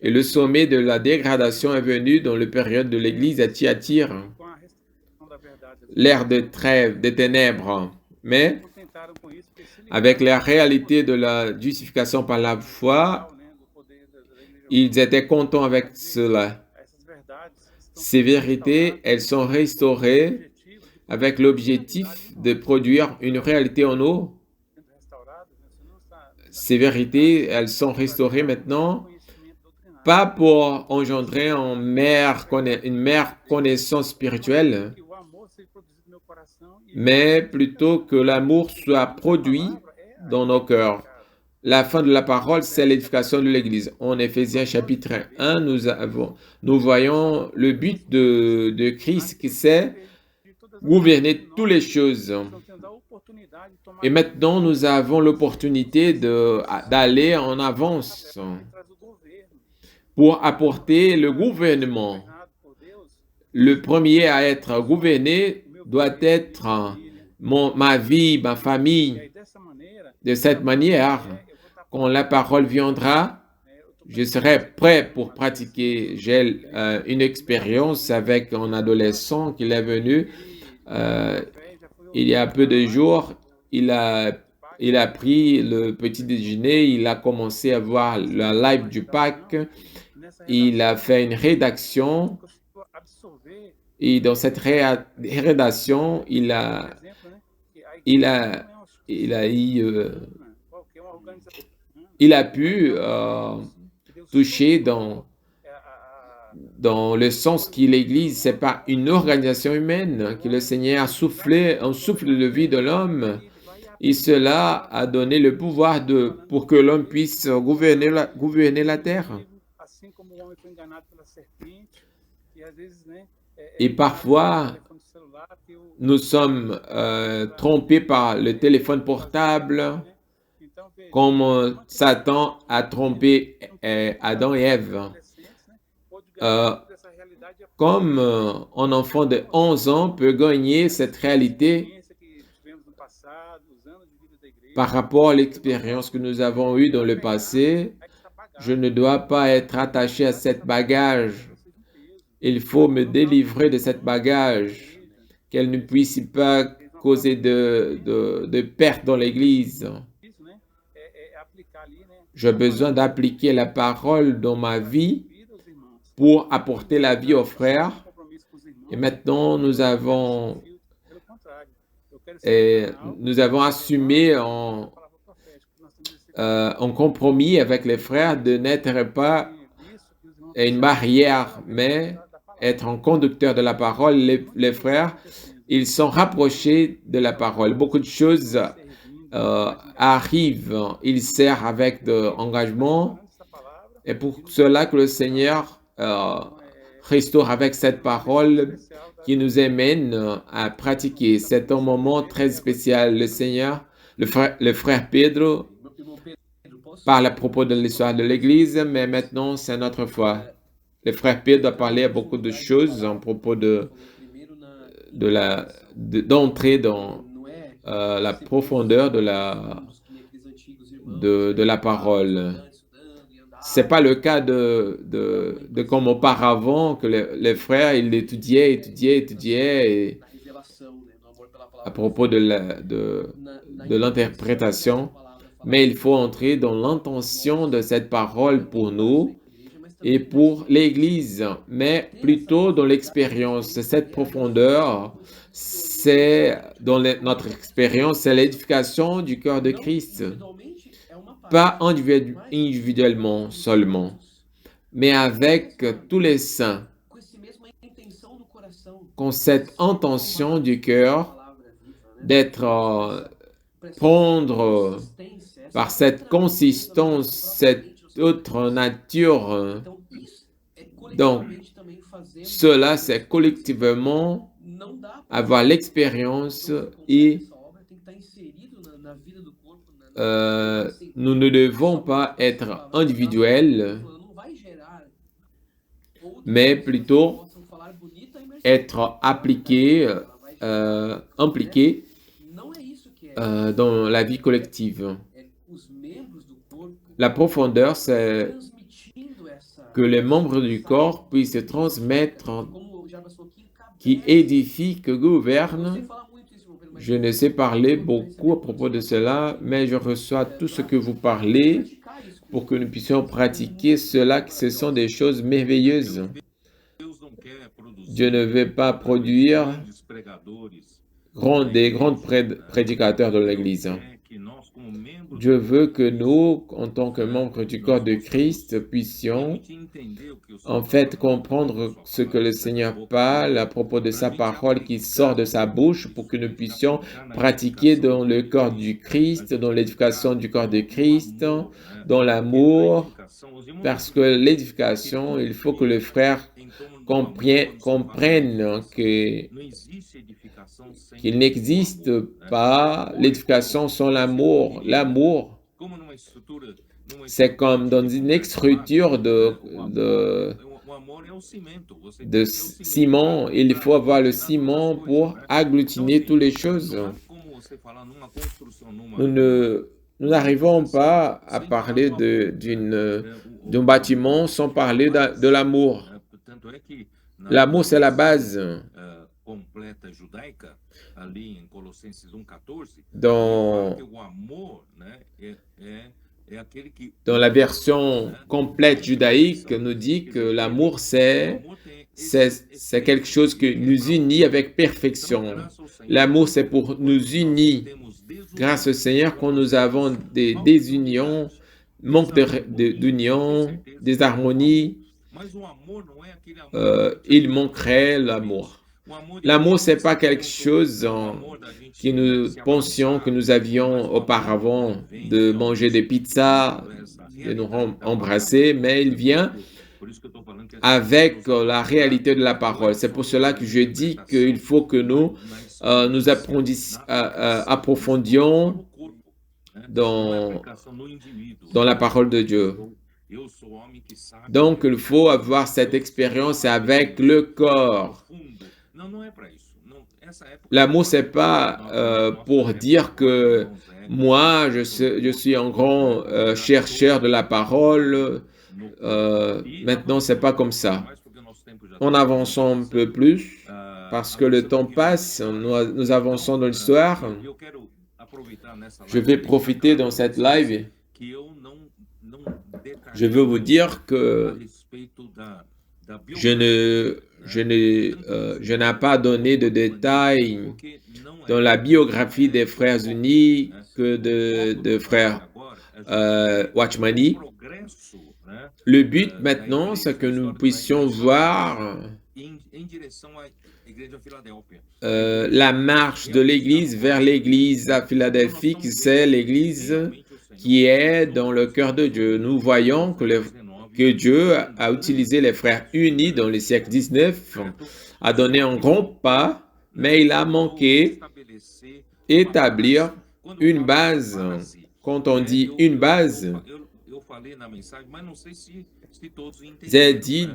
S2: Et le sommet de la dégradation est venu dans la période de l'Église à Thyatire,
S3: com a restrição da verdade.
S2: l'ère de trêve, des ténèbres. Mais
S3: Contentaram com isso, porque se
S2: avec
S3: ligaram
S2: la réalité de la justification par la foi,
S3: ao, né, do poder da igreja
S2: ils étaient contents avec cela.
S3: a essas verdades estão
S2: Ces vérités, elles sont restaurées
S3: objetivo de
S2: avec l'objectif de produire une réalité en nous.
S3: sendo restauradas, né? Senão está
S2: Ces vérités, elles sont restaurées maintenant,
S3: conhecimento doutrinário.
S2: pas pour engendrer une mère connaissance spirituelle,
S3: Que o amor seja produzido no meu coração e
S2: mais plutôt que l'amour soit produit dans nos cœurs. La fin de la parole, c'est l'édification de l'Église. En Éphésiens chapitre 1, nous voyons le but de Christ, qui c'est gouverner toutes les choses.
S3: nós temos a oportunidade de tomar
S2: Et maintenant, nous avons l'opportunité d'aller en avance
S3: traz o governo
S2: pour apporter le gouvernement.
S3: governado por Deus.
S2: Le premier à être gouverné doit être ma vie, ma
S3: E
S2: famille.
S3: aí dessa maneira,
S2: De cette manière,
S3: eu vou estar
S2: quand la parole viendra, je serai prêt pour pratiquer. J'ai une expérience avec un adolescent qui est venu il y a peu de jours. Il a pris le petit déjeuner, il a commencé à voir la live du Pâques,
S3: nessa
S2: il a fait une rédaction
S3: conseguiu absorver,
S2: et dans cette rédaction, il a,
S3: por exemplo, né, que a
S2: il
S3: igreja
S2: a,
S3: não é uma
S2: il a, eu,
S3: qualquer uma organização.
S2: il a pu
S3: Que Deus
S2: toucher
S3: é
S2: dans le sens que l'Église, c'est pas une organisation humaine, que le Seigneur a soufflé un souffle de vie de l'homme,
S3: ele vai
S2: et cela a donné le pouvoir pour que l'homme puisse gouverner la terre.
S3: assim como o homem foi enganado pela serpente, e às vezes, né,
S2: Et parfois,
S3: telefone celular, que o
S2: nous sommes trompés par le téléphone portable,
S3: então veja,
S2: comme Satan a trompé Adam et Ève.
S3: adolescentes, né, pode ganhar dessa realidade e a
S2: Comme un enfant de 11 ans peut gagner cette réalité
S3: experiência que tivemos no passado, os anos de vida da igreja,
S2: par rapport à l'expérience que nous avons eue dans le passé.
S3: aí está pagado,
S2: Je ne dois pas être attaché à cette bagage.
S3: seja um peso.
S2: Il faut me délivrer de cette bagage, qu'elle ne puisse pas causer de perte dans l'Église.
S3: Isso, né, é aplicar ali, né,
S2: J'ai besoin d'appliquer la parole dans ma vie
S3: vida aos irmãos.
S2: pour apporter la vie aux frères.
S3: Compromisso com os irmãos.
S2: Et maintenant, nous avons,
S3: Pelo contrário, eu quero ser um canal
S2: nous avons assumé
S3: da palavra profética, que nós temos esse
S2: un compromis avec les frères de n'être pas
S3: isso que os irmãos
S2: une barrière, mais
S3: da palavra.
S2: être un conducteur de la parole. Les frères, ils sont rapprochés de la parole. Beaucoup de choses arrivent, ils servent avec de engagement.
S3: Essa palavra
S2: Et pour cela que le Seigneur restaure avec cette parole qui nous amène à pratiquer. C'est un moment très spécial. Le Seigneur, le frère Pedro
S1: Irmão Pedro, posso?
S2: parle à propos de l'histoire de l'Église, mais maintenant c'est notre foi. Le frère Pedro a parlé à beaucoup de choses à propos
S1: Falou primeiro
S2: d'entrer dans
S1: não é
S2: la profondeur de la parole. C'est pas le cas de comme auparavant que les frères ils étudiaient et à propos de l'interprétation, mais il faut entrer dans l'intention de cette parole pour nous et pour l'Église, mais plutôt dans l'expérience. Cette profondeur, c'est dans notre expérience, c'est l'édification du cœur de Christ. Pas individuellement seulement, mais avec tous les saints, qu'ont cette intention du cœur d'être prendre par cette consistance, cette autre nature. Donc, cela, c'est collectivement avoir l'expérience et nous ne devons pas être individuels, mais plutôt être impliqués dans la vie collective. La profondeur, c'est que les membres du corps puissent se transmettre,
S1: como já passou aqui,
S2: qui édifient, que
S1: eu
S2: gouvernent.
S1: sei falar muito isso, irmão,
S2: Je ne sais parler beaucoup à propos de cela, mais je reçois tout ce que vous parlez
S1: praticar isso.
S2: pour que nous puissions pratiquer cela, que ce sont des choses merveilleuses.
S4: Deus não quer produzir
S2: Dieu ne veut pas produire
S4: grandes pregadores.
S2: des grands prédicateurs de l'Église.
S4: Quer que nós, como membros
S2: Dieu veut que nous, en tant que membres du corps de Christ, puissions
S4: realmente entender o que o Senhor
S2: en fait
S4: fala,
S2: comprendre ce que le Seigneur parle à propos de sa parole qui sort de sa bouche pour que nous puissions pratiquer dans le corps du Christ, dans l'édification du corps de Christ, dans l'amour, parce que l'édification, il faut que le frère comprenne qu'il n'existe pas l'édification sans l'amour. L'amour, c'est comme dans une écriture de ciment. Il faut avoir le ciment pour agglutiner toutes les choses. Nous n'arrivons pas à parler d'un bâtiment sans parler de l'amour. L'amour, c'est la base.
S4: Completa judaica, ali em Colossenses 1:14,
S2: Dans
S4: que o amor, né, é aquele que
S2: Dans la version complète judaïque, nous dit que l'amour, c'est quelque chose qui nous unit avec perfection. L'amour, c'est pour nous unir. Grâce au Seigneur, quand nous avons des désunions, manque d'union, des harmonies, il manquerait l'amour. L'amour, ce n'est pas quelque chose que nous pensions que nous avions auparavant de manger des pizzas, de nous embrasser, mais il vient avec la réalité de la parole. C'est pour cela que je dis qu'il faut que nous approfondions dans la parole de Dieu. Donc, il faut avoir cette expérience avec le corps. L'amour, ce n'est pas pour dire que moi, je suis un grand chercheur de la parole. Maintenant, ce n'est pas comme ça. On avance un peu plus parce que le temps passe, nous avançons dans l'histoire. Je vais profiter dans cette live. Je veux vous dire que je n'ai pas donné de détails dans la biographie des frères unis que de frère Watchmani. Le but maintenant, c'est que nous puissions voir la marche de l'Église vers l'Église à Philadelphie, c'est l'Église qui est dans le cœur de Dieu. Nous voyons que Dieu a utilisé les frères unis dans le siècle 19, a donné un grand pas, mais il a manqué établir une base. Quand on dit une base, j'ai dit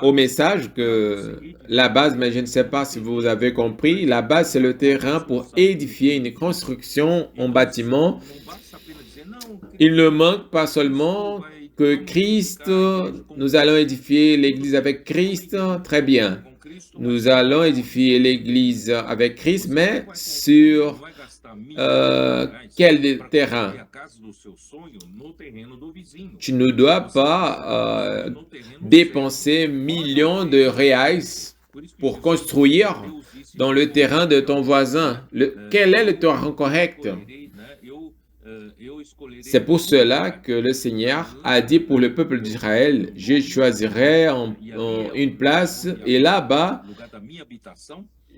S2: au message que la base, mais je ne sais pas si vous avez compris, la base c'est le terrain pour édifier une construction, un bâtiment. Il ne manque pas seulement que Christ, nous allons édifier l'Église avec Christ, très bien. Nous allons édifier l'Église avec Christ, mais sur quel terrain? Tu ne dois pas dépenser millions de reais pour construire dans le terrain de ton voisin. Quel est le terrain correct? C'est pour cela que le Seigneur a dit pour le peuple d'Israël, je choisirai une place et là-bas,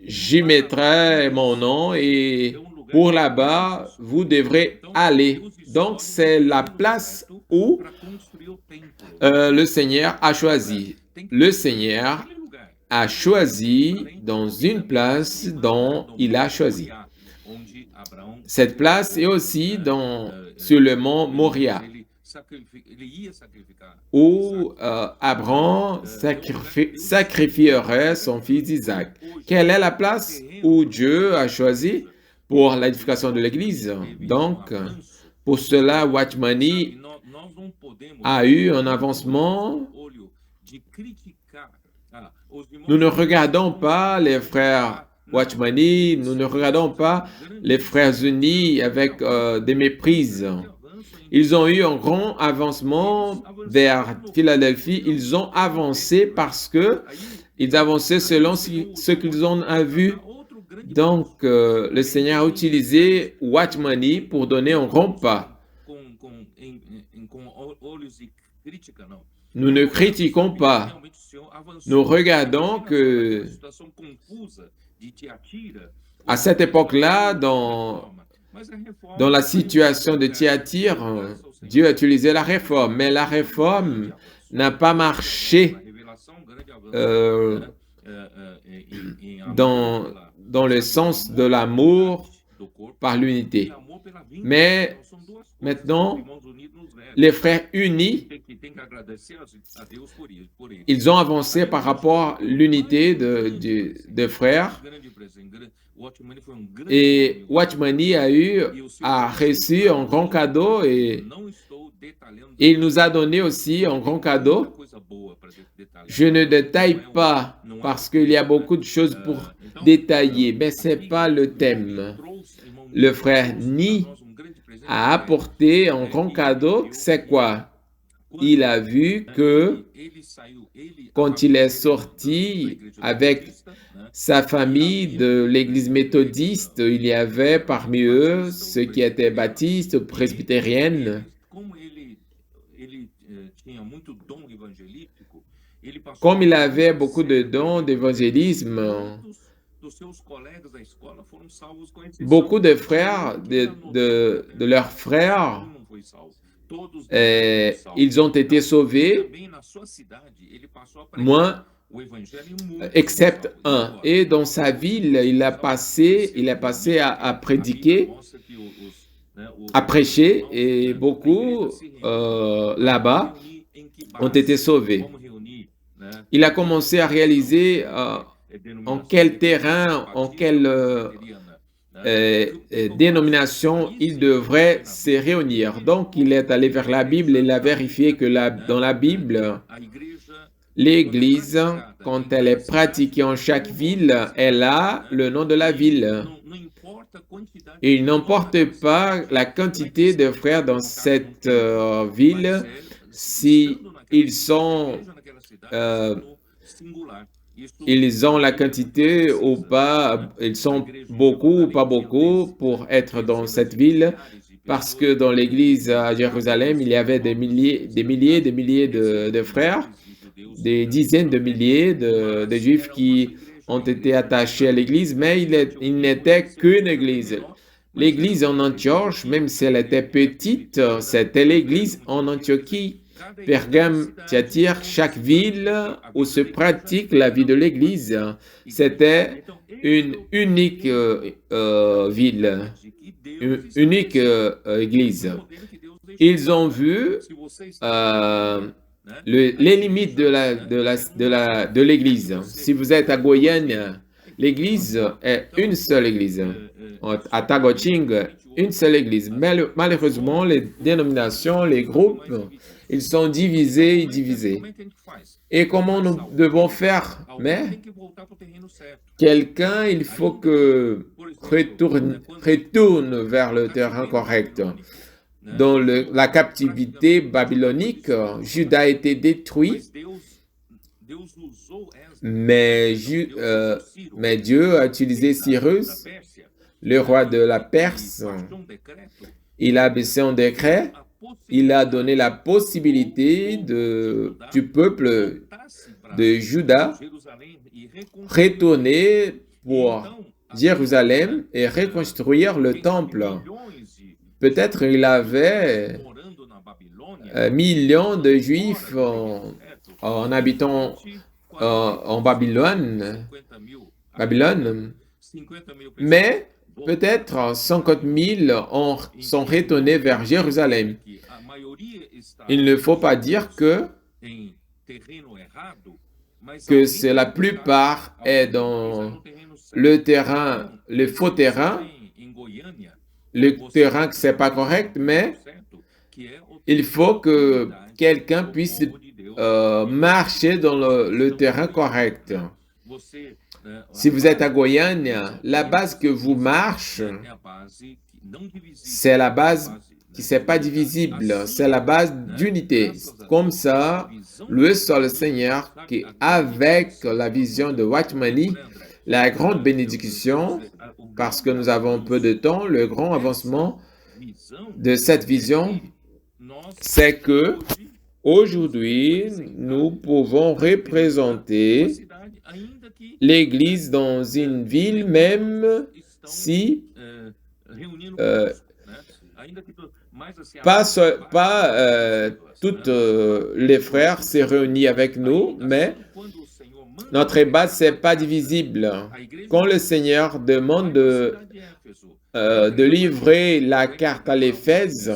S2: j'y mettrai mon nom et pour là-bas, vous devrez aller. Donc, c'est la place où le Seigneur a choisi. Le Seigneur a choisi dans une place dont il a choisi. Cette place est aussi sur le mont Moria, où Abraham sacrifierait son fils Isaac. Quelle est la place où Dieu a choisi pour l'édification de l'Église? Donc, pour cela, Watchmani a eu un avancement Nous ne regardons pas les frères Watchmani, nous ne regardons pas les frères unis avec des méprises. Ils ont eu un grand avancement vers Philadelphie. Ils ont avancé parce que ils avançaient selon ce qu'ils ont vu. Donc, le Seigneur a utilisé Watchmani pour donner un grand pas. Nous ne critiquons pas. Nous regardons que à cette époque-là, dans la situation de Thyatire, Dieu a utilisé la réforme, mais la réforme n'a pas marché dans le sens de l'amour par l'unité. Mais maintenant, les frères unis, ils ont avancé par rapport à l'unité de frères. Et Watchmani a reçu un grand cadeau et il nous a donné aussi un grand cadeau. Je ne détaille pas parce qu'il y a beaucoup de choses pour détailler, mais ce n'est pas le thème. Le frère Ni a apporté un grand cadeau. C'est quoi? Il a vu que quand il est sorti avec sa famille de l'église méthodiste, il y avait parmi eux ceux qui étaient baptistes, presbytériennes. Comme il avait beaucoup de dons d'évangélisme, beaucoup de frères, de leurs frères, ils ont été sauvés, moins, excepte un. Et dans sa ville, il a passé à prédiquer, à prêcher, et beaucoup là-bas ont été sauvés. Il a commencé à réaliser en quel terrain, en quelle dénomination il devrait se réunir. Donc, il est allé vers la Bible et il a vérifié que dans la Bible, l'Église, quand elle est pratiquée en chaque ville, elle a le nom de la ville. Et il n'importe pas la quantité de frères dans cette ville, si ils ont la quantité ou pas, ils sont beaucoup ou pas beaucoup pour être dans cette ville, parce que dans l'église à Jérusalem, il y avait des milliers de frères, des dizaines de milliers de juifs qui ont été attachés à l'église, mais il n'était qu'une église. L'église en Antioche, même si elle était petite, c'était l'église en Antiochie. Pergame, Thyatire, chaque ville où se pratique la vie de l'Église, c'était une unique ville, une unique Église. Ils ont vu les limites de l'Église. Si vous êtes à Guyane, l'Église est une seule Église. À Tagoching, une seule Église. Mais malheureusement, les dénominations, les groupes, ils sont divisés et divisés. Et comment nous devons faire? Mais quelqu'un, il faut que retourne vers le terrain correct. Dans la captivité babylonique, Juda a été détruit, mais Dieu a utilisé Cyrus, le roi de la Perse. Il a baissé un décret. Il a donné la possibilité du peuple de Juda retourner pour Jérusalem et reconstruire le temple. Peut-être il avait millions de Juifs en habitant en Babylone, mais peut-être 50 000 sont retournés vers Jérusalem. Il ne faut pas dire que la plupart est dans le terrain, le faux terrain, le terrain que c'est pas correct, mais il faut que quelqu'un puisse marcher dans le terrain correct. Si vous êtes à Goiânia, la base que vous marchez, c'est la base qui n'est pas divisible, c'est la base d'unité. Comme ça, loué soit le Seigneur qui, avec la vision de Watchmani, la grande bénédiction, parce que nous avons peu de temps, le grand avancement de cette vision, c'est que aujourd'hui, nous pouvons représenter l'Église dans une ville, même si pas toutes les frères se réunissent avec nous, mais notre base, c'est pas divisible. Quand le Seigneur demande de livrer la carte à l'Éphèse,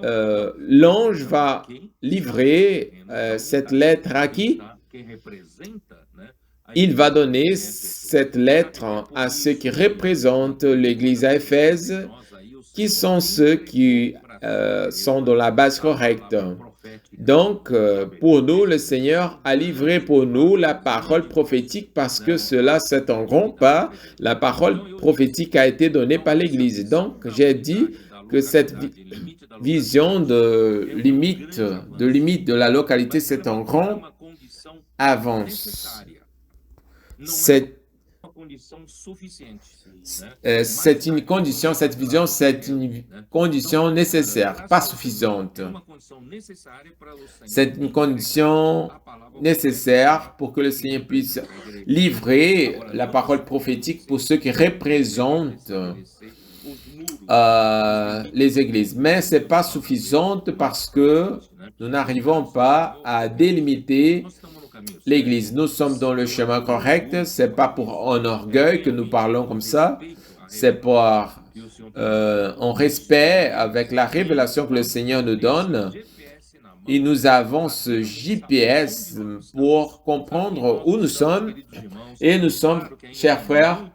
S2: l'ange va livrer cette lettre à qui? Il va donner cette lettre à ceux qui représentent l'Église à Éphèse, qui sont ceux qui sont dans la base correcte. Donc, pour nous, le Seigneur a livré pour nous la parole prophétique parce que cela, c'est un grand pas. La parole prophétique a été donnée par l'Église. Donc, j'ai dit que cette vision de limite de la localité, c'est un grand avance. C'est une condition, cette vision, c'est une condition nécessaire, pas suffisante. C'est une condition nécessaire pour que le Seigneur puisse livrer la parole prophétique pour ceux qui représentent les églises. Mais ce n'est pas suffisante parce que nous n'arrivons pas à délimiter l'Église. Nous sommes dans le chemin correct. Ce n'est pas pour un orgueil que nous parlons comme ça. C'est pour en respect avec la révélation que le Seigneur nous donne. Et nous avons ce GPS pour comprendre où nous sommes. Et nous sommes, chers frères,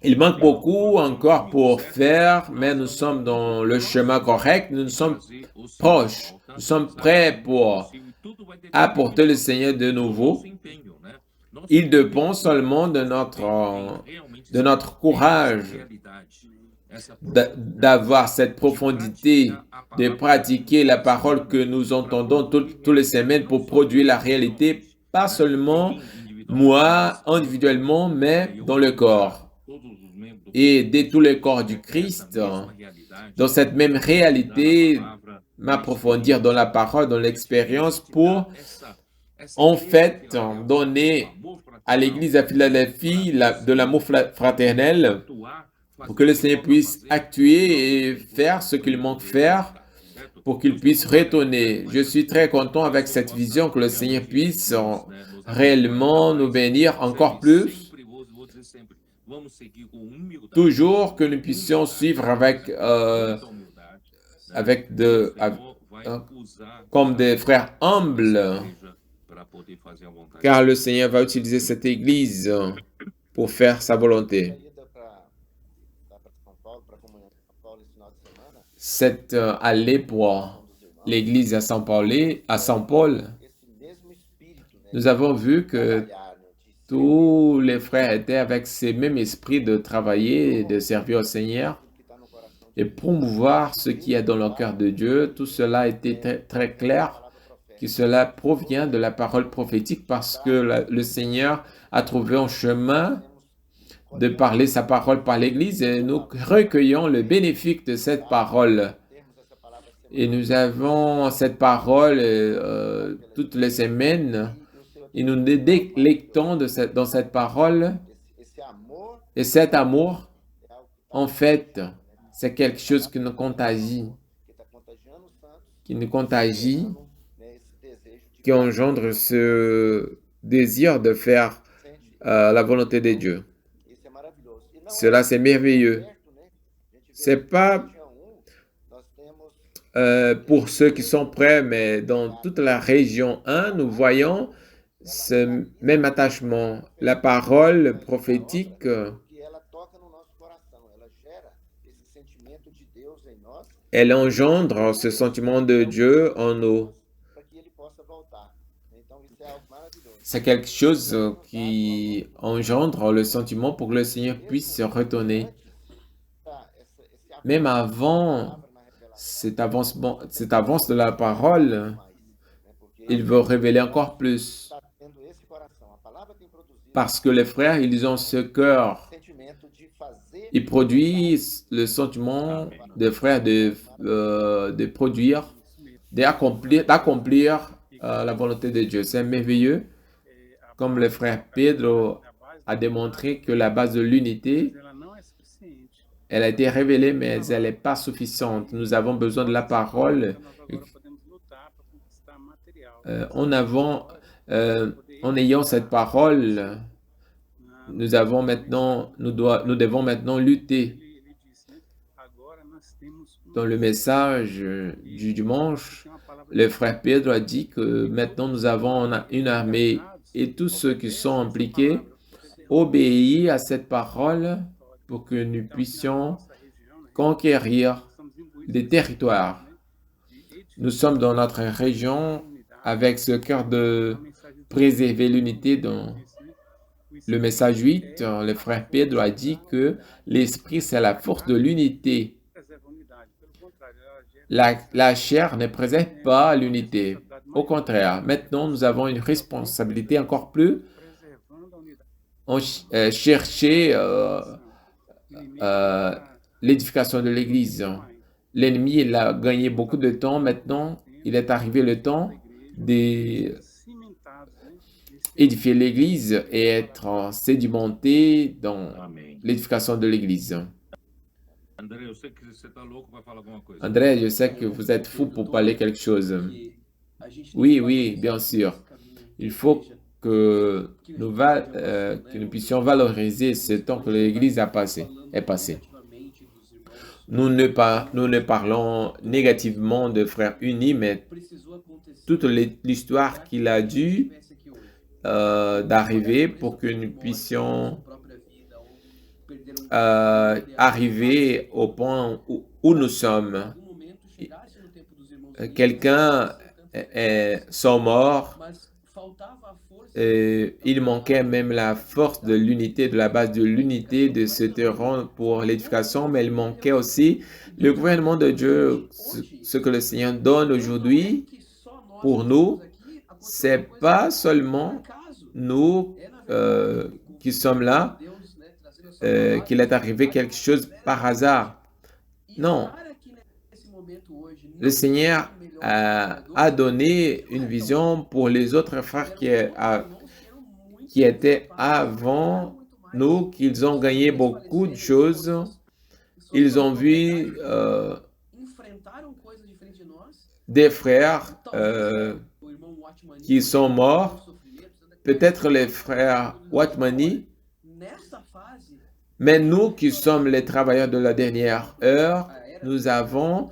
S2: il manque beaucoup encore pour faire, mais nous sommes dans le chemin correct. Nous sommes proches. Nous sommes prêts pour apporter le Seigneur de nouveau. Il dépend seulement de notre courage d'avoir cette profondité, de pratiquer la parole que nous entendons toutes les semaines pour produire la réalité, pas seulement moi individuellement, mais dans le corps. Et aider tous les corps du Christ dans cette même réalité, m'approfondir dans la parole, dans l'expérience pour en fait donner à l'Église à Philadelphie de l'amour fraternel pour que le Seigneur puisse actuer et faire ce qu'il manque faire pour qu'il puisse retourner. Je suis très content avec cette vision que le Seigneur puisse réellement nous bénir encore plus. Toujours que nous puissions suivre comme des frères humbles, car le Seigneur va utiliser cette Église pour faire sa volonté. Cette allée pour l'Église à Saint Paul, nous avons vu que tous les frères étaient avec ce même esprit de travailler et de servir au Seigneur et promouvoir ce qui est dans le cœur de Dieu. Tout cela était très, très clair, que cela provient de la parole prophétique parce que le Seigneur a trouvé un chemin de parler sa parole par l'Église et nous recueillons le bénéfice de cette parole. Et nous avons cette parole toutes les semaines. Et nous nous délectons dans cette parole. Et cet amour, en fait, c'est quelque chose qui nous contagie. Qui engendre ce désir de faire la volonté de Dieu. Cela, c'est merveilleux. C'est pas pour ceux qui sont prêts, mais dans toute la région 1, nous voyons ce même attachement. La parole prophétique elle engendre ce sentiment de Dieu en nous. C'est quelque chose qui engendre le sentiment pour que le Seigneur puisse se retourner. Même avant cette avance de la parole, il veut révéler encore plus. Parce que les frères, ils ont ce cœur. Ils produisent le sentiment des frères de produire, d'accomplir la volonté de Dieu. C'est merveilleux. Comme le frère Pedro a démontré que la base de l'unité, elle a été révélée, mais elle n'est pas suffisante. Nous avons besoin de la parole. En ayant cette parole, nous devons maintenant lutter. Dans le message du dimanche, le frère Pedro a dit que maintenant nous avons une armée et tous ceux qui sont impliqués obéissent à cette parole pour que nous puissions conquérir des territoires. Nous sommes dans notre région avec ce cœur de préserver l'unité. Dans le message 8, le frère Pedro a dit que l'esprit, c'est la force de l'unité. La chair ne préserve pas l'unité. Au contraire, maintenant, nous avons une responsabilité encore plus en chercher l'édification de l'Église. L'ennemi, il a gagné beaucoup de temps. Maintenant, il est arrivé le temps d'édifier l'Église et être sédimenté dans l'édification de l'Église. André, je sais que vous êtes fou pour parler quelque chose. Oui, bien sûr. Il faut que nous puissions valoriser ce temps que l'Église est passé. Nous ne parlons négativement de frères unis, mais toute l'histoire qu'il a dû d'arriver pour que nous puissions arriver au point où nous sommes. Quelqu'un sont morts. Il manquait même la force de l'unité, de la base de l'unité de ce terrain pour l'édification, mais il manquait aussi le gouvernement de Dieu. Ce que le Seigneur donne aujourd'hui pour nous, c'est pas seulement nous qui sommes là, qu'il est arrivé quelque chose par hasard. Non. Le Seigneur a donné une vision pour les autres frères qui étaient avant nous, qu'ils ont gagné beaucoup de choses. Ils ont vu des frères qui sont morts, peut-être les frères Watmani, mais nous qui sommes les travailleurs de la dernière heure, nous avons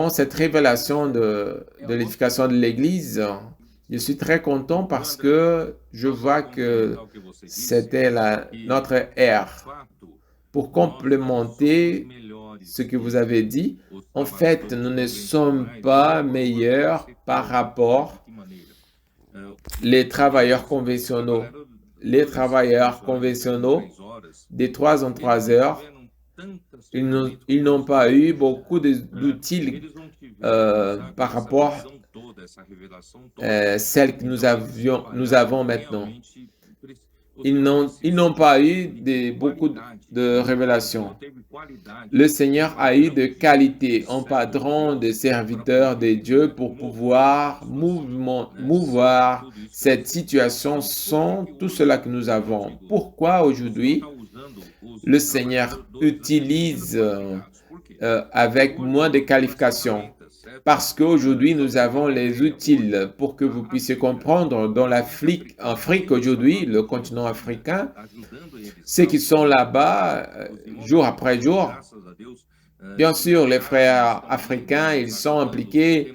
S2: cette révélation de l'édification de l'Église. Je suis très content parce que je vois que c'était notre ère. Pour complémenter ce que vous avez dit, en fait, nous ne sommes pas meilleurs par rapport aux travailleurs conventionnels. Les travailleurs conventionnels, de 3 en 3 heures, ils n'ont pas eu beaucoup d'outils par rapport à celles que nous avons maintenant. Ils n'ont pas eu beaucoup de révélations. Le Seigneur a eu de qualité, un patron de serviteurs de Dieu pour pouvoir mouvoir cette situation sans tout cela que nous avons. Pourquoi aujourd'hui le Seigneur utilise avec moins de qualifications? Parce qu'aujourd'hui, nous avons les outils pour que vous puissiez comprendre dans l'Afrique aujourd'hui, le continent africain, ceux qui sont là-bas jour après jour. Bien sûr, les frères africains, ils sont impliqués.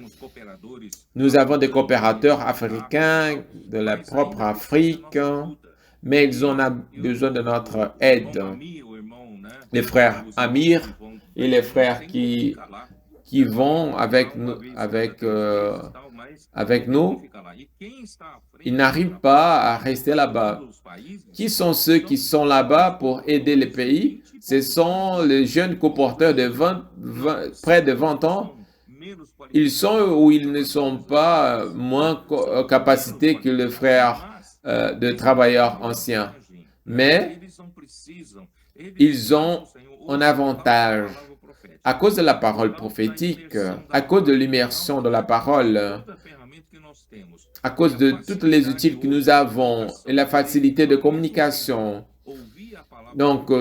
S2: Nous avons des coopérateurs africains de la propre Afrique, mais ils ont besoin de notre aide. les frères Amir et les frères qui vont avec nous, ils n'arrivent pas à rester là-bas. Qui sont ceux qui sont là-bas pour aider les pays? Ce sont les jeunes coporteurs de près de 20 ans. Ils sont ou ils ne sont pas moins capacités que les frères de travailleurs anciens. Mais ils ont un avantage à cause de la parole prophétique, à cause de l'immersion de la parole, à cause de tous les outils que nous avons et la facilité de communication. Donc,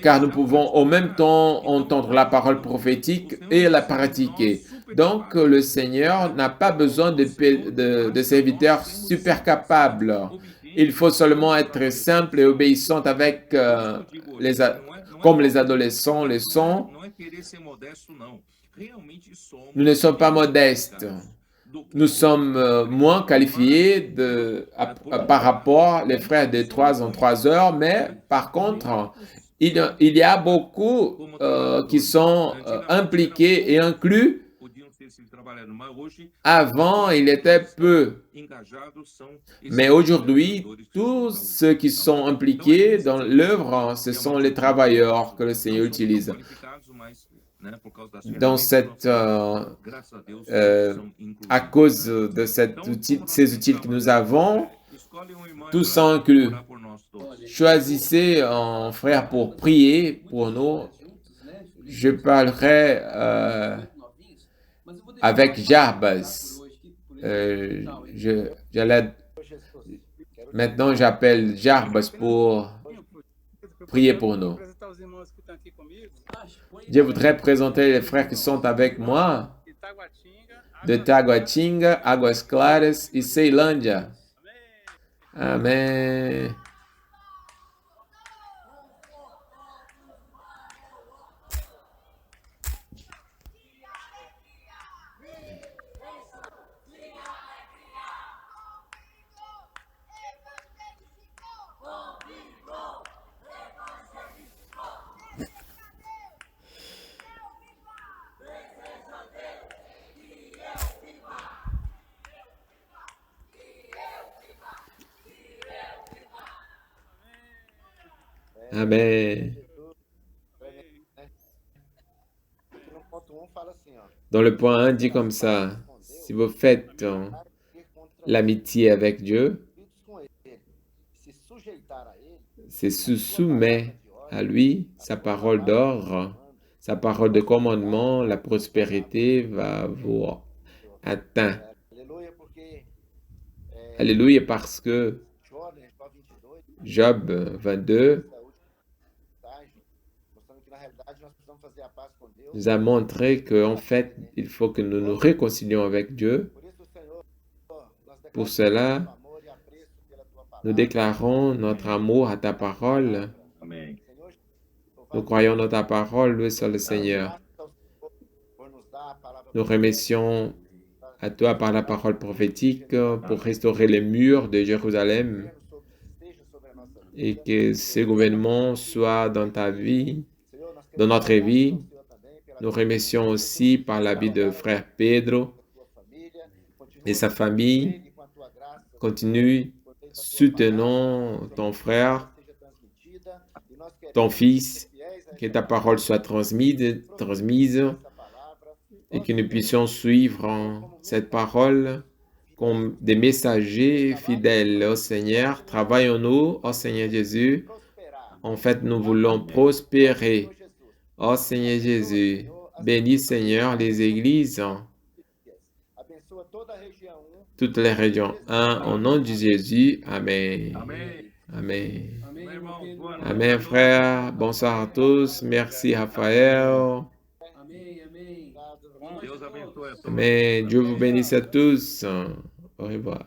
S2: car nous pouvons en même temps entendre la parole prophétique et la pratiquer. Donc, le Seigneur n'a pas besoin de serviteurs super capables. Il faut seulement être simple et obéissant avec comme les adolescents le sont. Nous ne sommes pas modestes. Nous sommes moins qualifiés par rapport aux frères de 3 en 3 heures, mais par contre, il y a beaucoup qui sont impliqués et inclus. Avant, il était peu. Mais aujourd'hui, tous ceux qui sont impliqués dans l'œuvre, ce sont les travailleurs que le Seigneur utilise. Dans à cause de ces outils que nous avons, tous sont inclus. Choisissez un frère pour prier pour nous. Je parlerai avec Jarbas. Maintenant, j'appelle Jarbas pour prier pour nous. Je voudrais présenter les frères qui sont avec moi de Taguatinga, Águas Claras et Ceilândia. Amen. Amen. Dans le point 1, dit comme ça, si vous faites l'amitié avec Dieu, c'est se soumet à lui, sa parole d'or, sa parole de commandement, la prospérité va vous atteindre. Alléluia, parce que Job 22 nous a montré qu'en fait, il faut que nous nous réconcilions avec Dieu. Pour cela, nous déclarons notre amour à ta parole. Nous croyons dans ta parole, loué soit le Seigneur. Nous remercions à toi par la parole prophétique pour restaurer les murs de Jérusalem et que ce gouvernement soit dans ta vie, dans notre vie. Nous remercions aussi par la vie de frère Pedro et sa famille. Continue soutenant ton frère, ton fils, que ta parole soit transmise et que nous puissions suivre cette parole comme des messagers fidèles au Seigneur. Travaillons-nous, au Seigneur Jésus. En fait, nous voulons prospérer. Ô Seigneur Jésus, bénis Seigneur les églises, toutes les régions 1, au nom de Jésus. Amen. Amen. Amen, frère. Bonsoir à tous. Merci, Raphaël. Amen. Dieu vous bénisse à tous. Au revoir.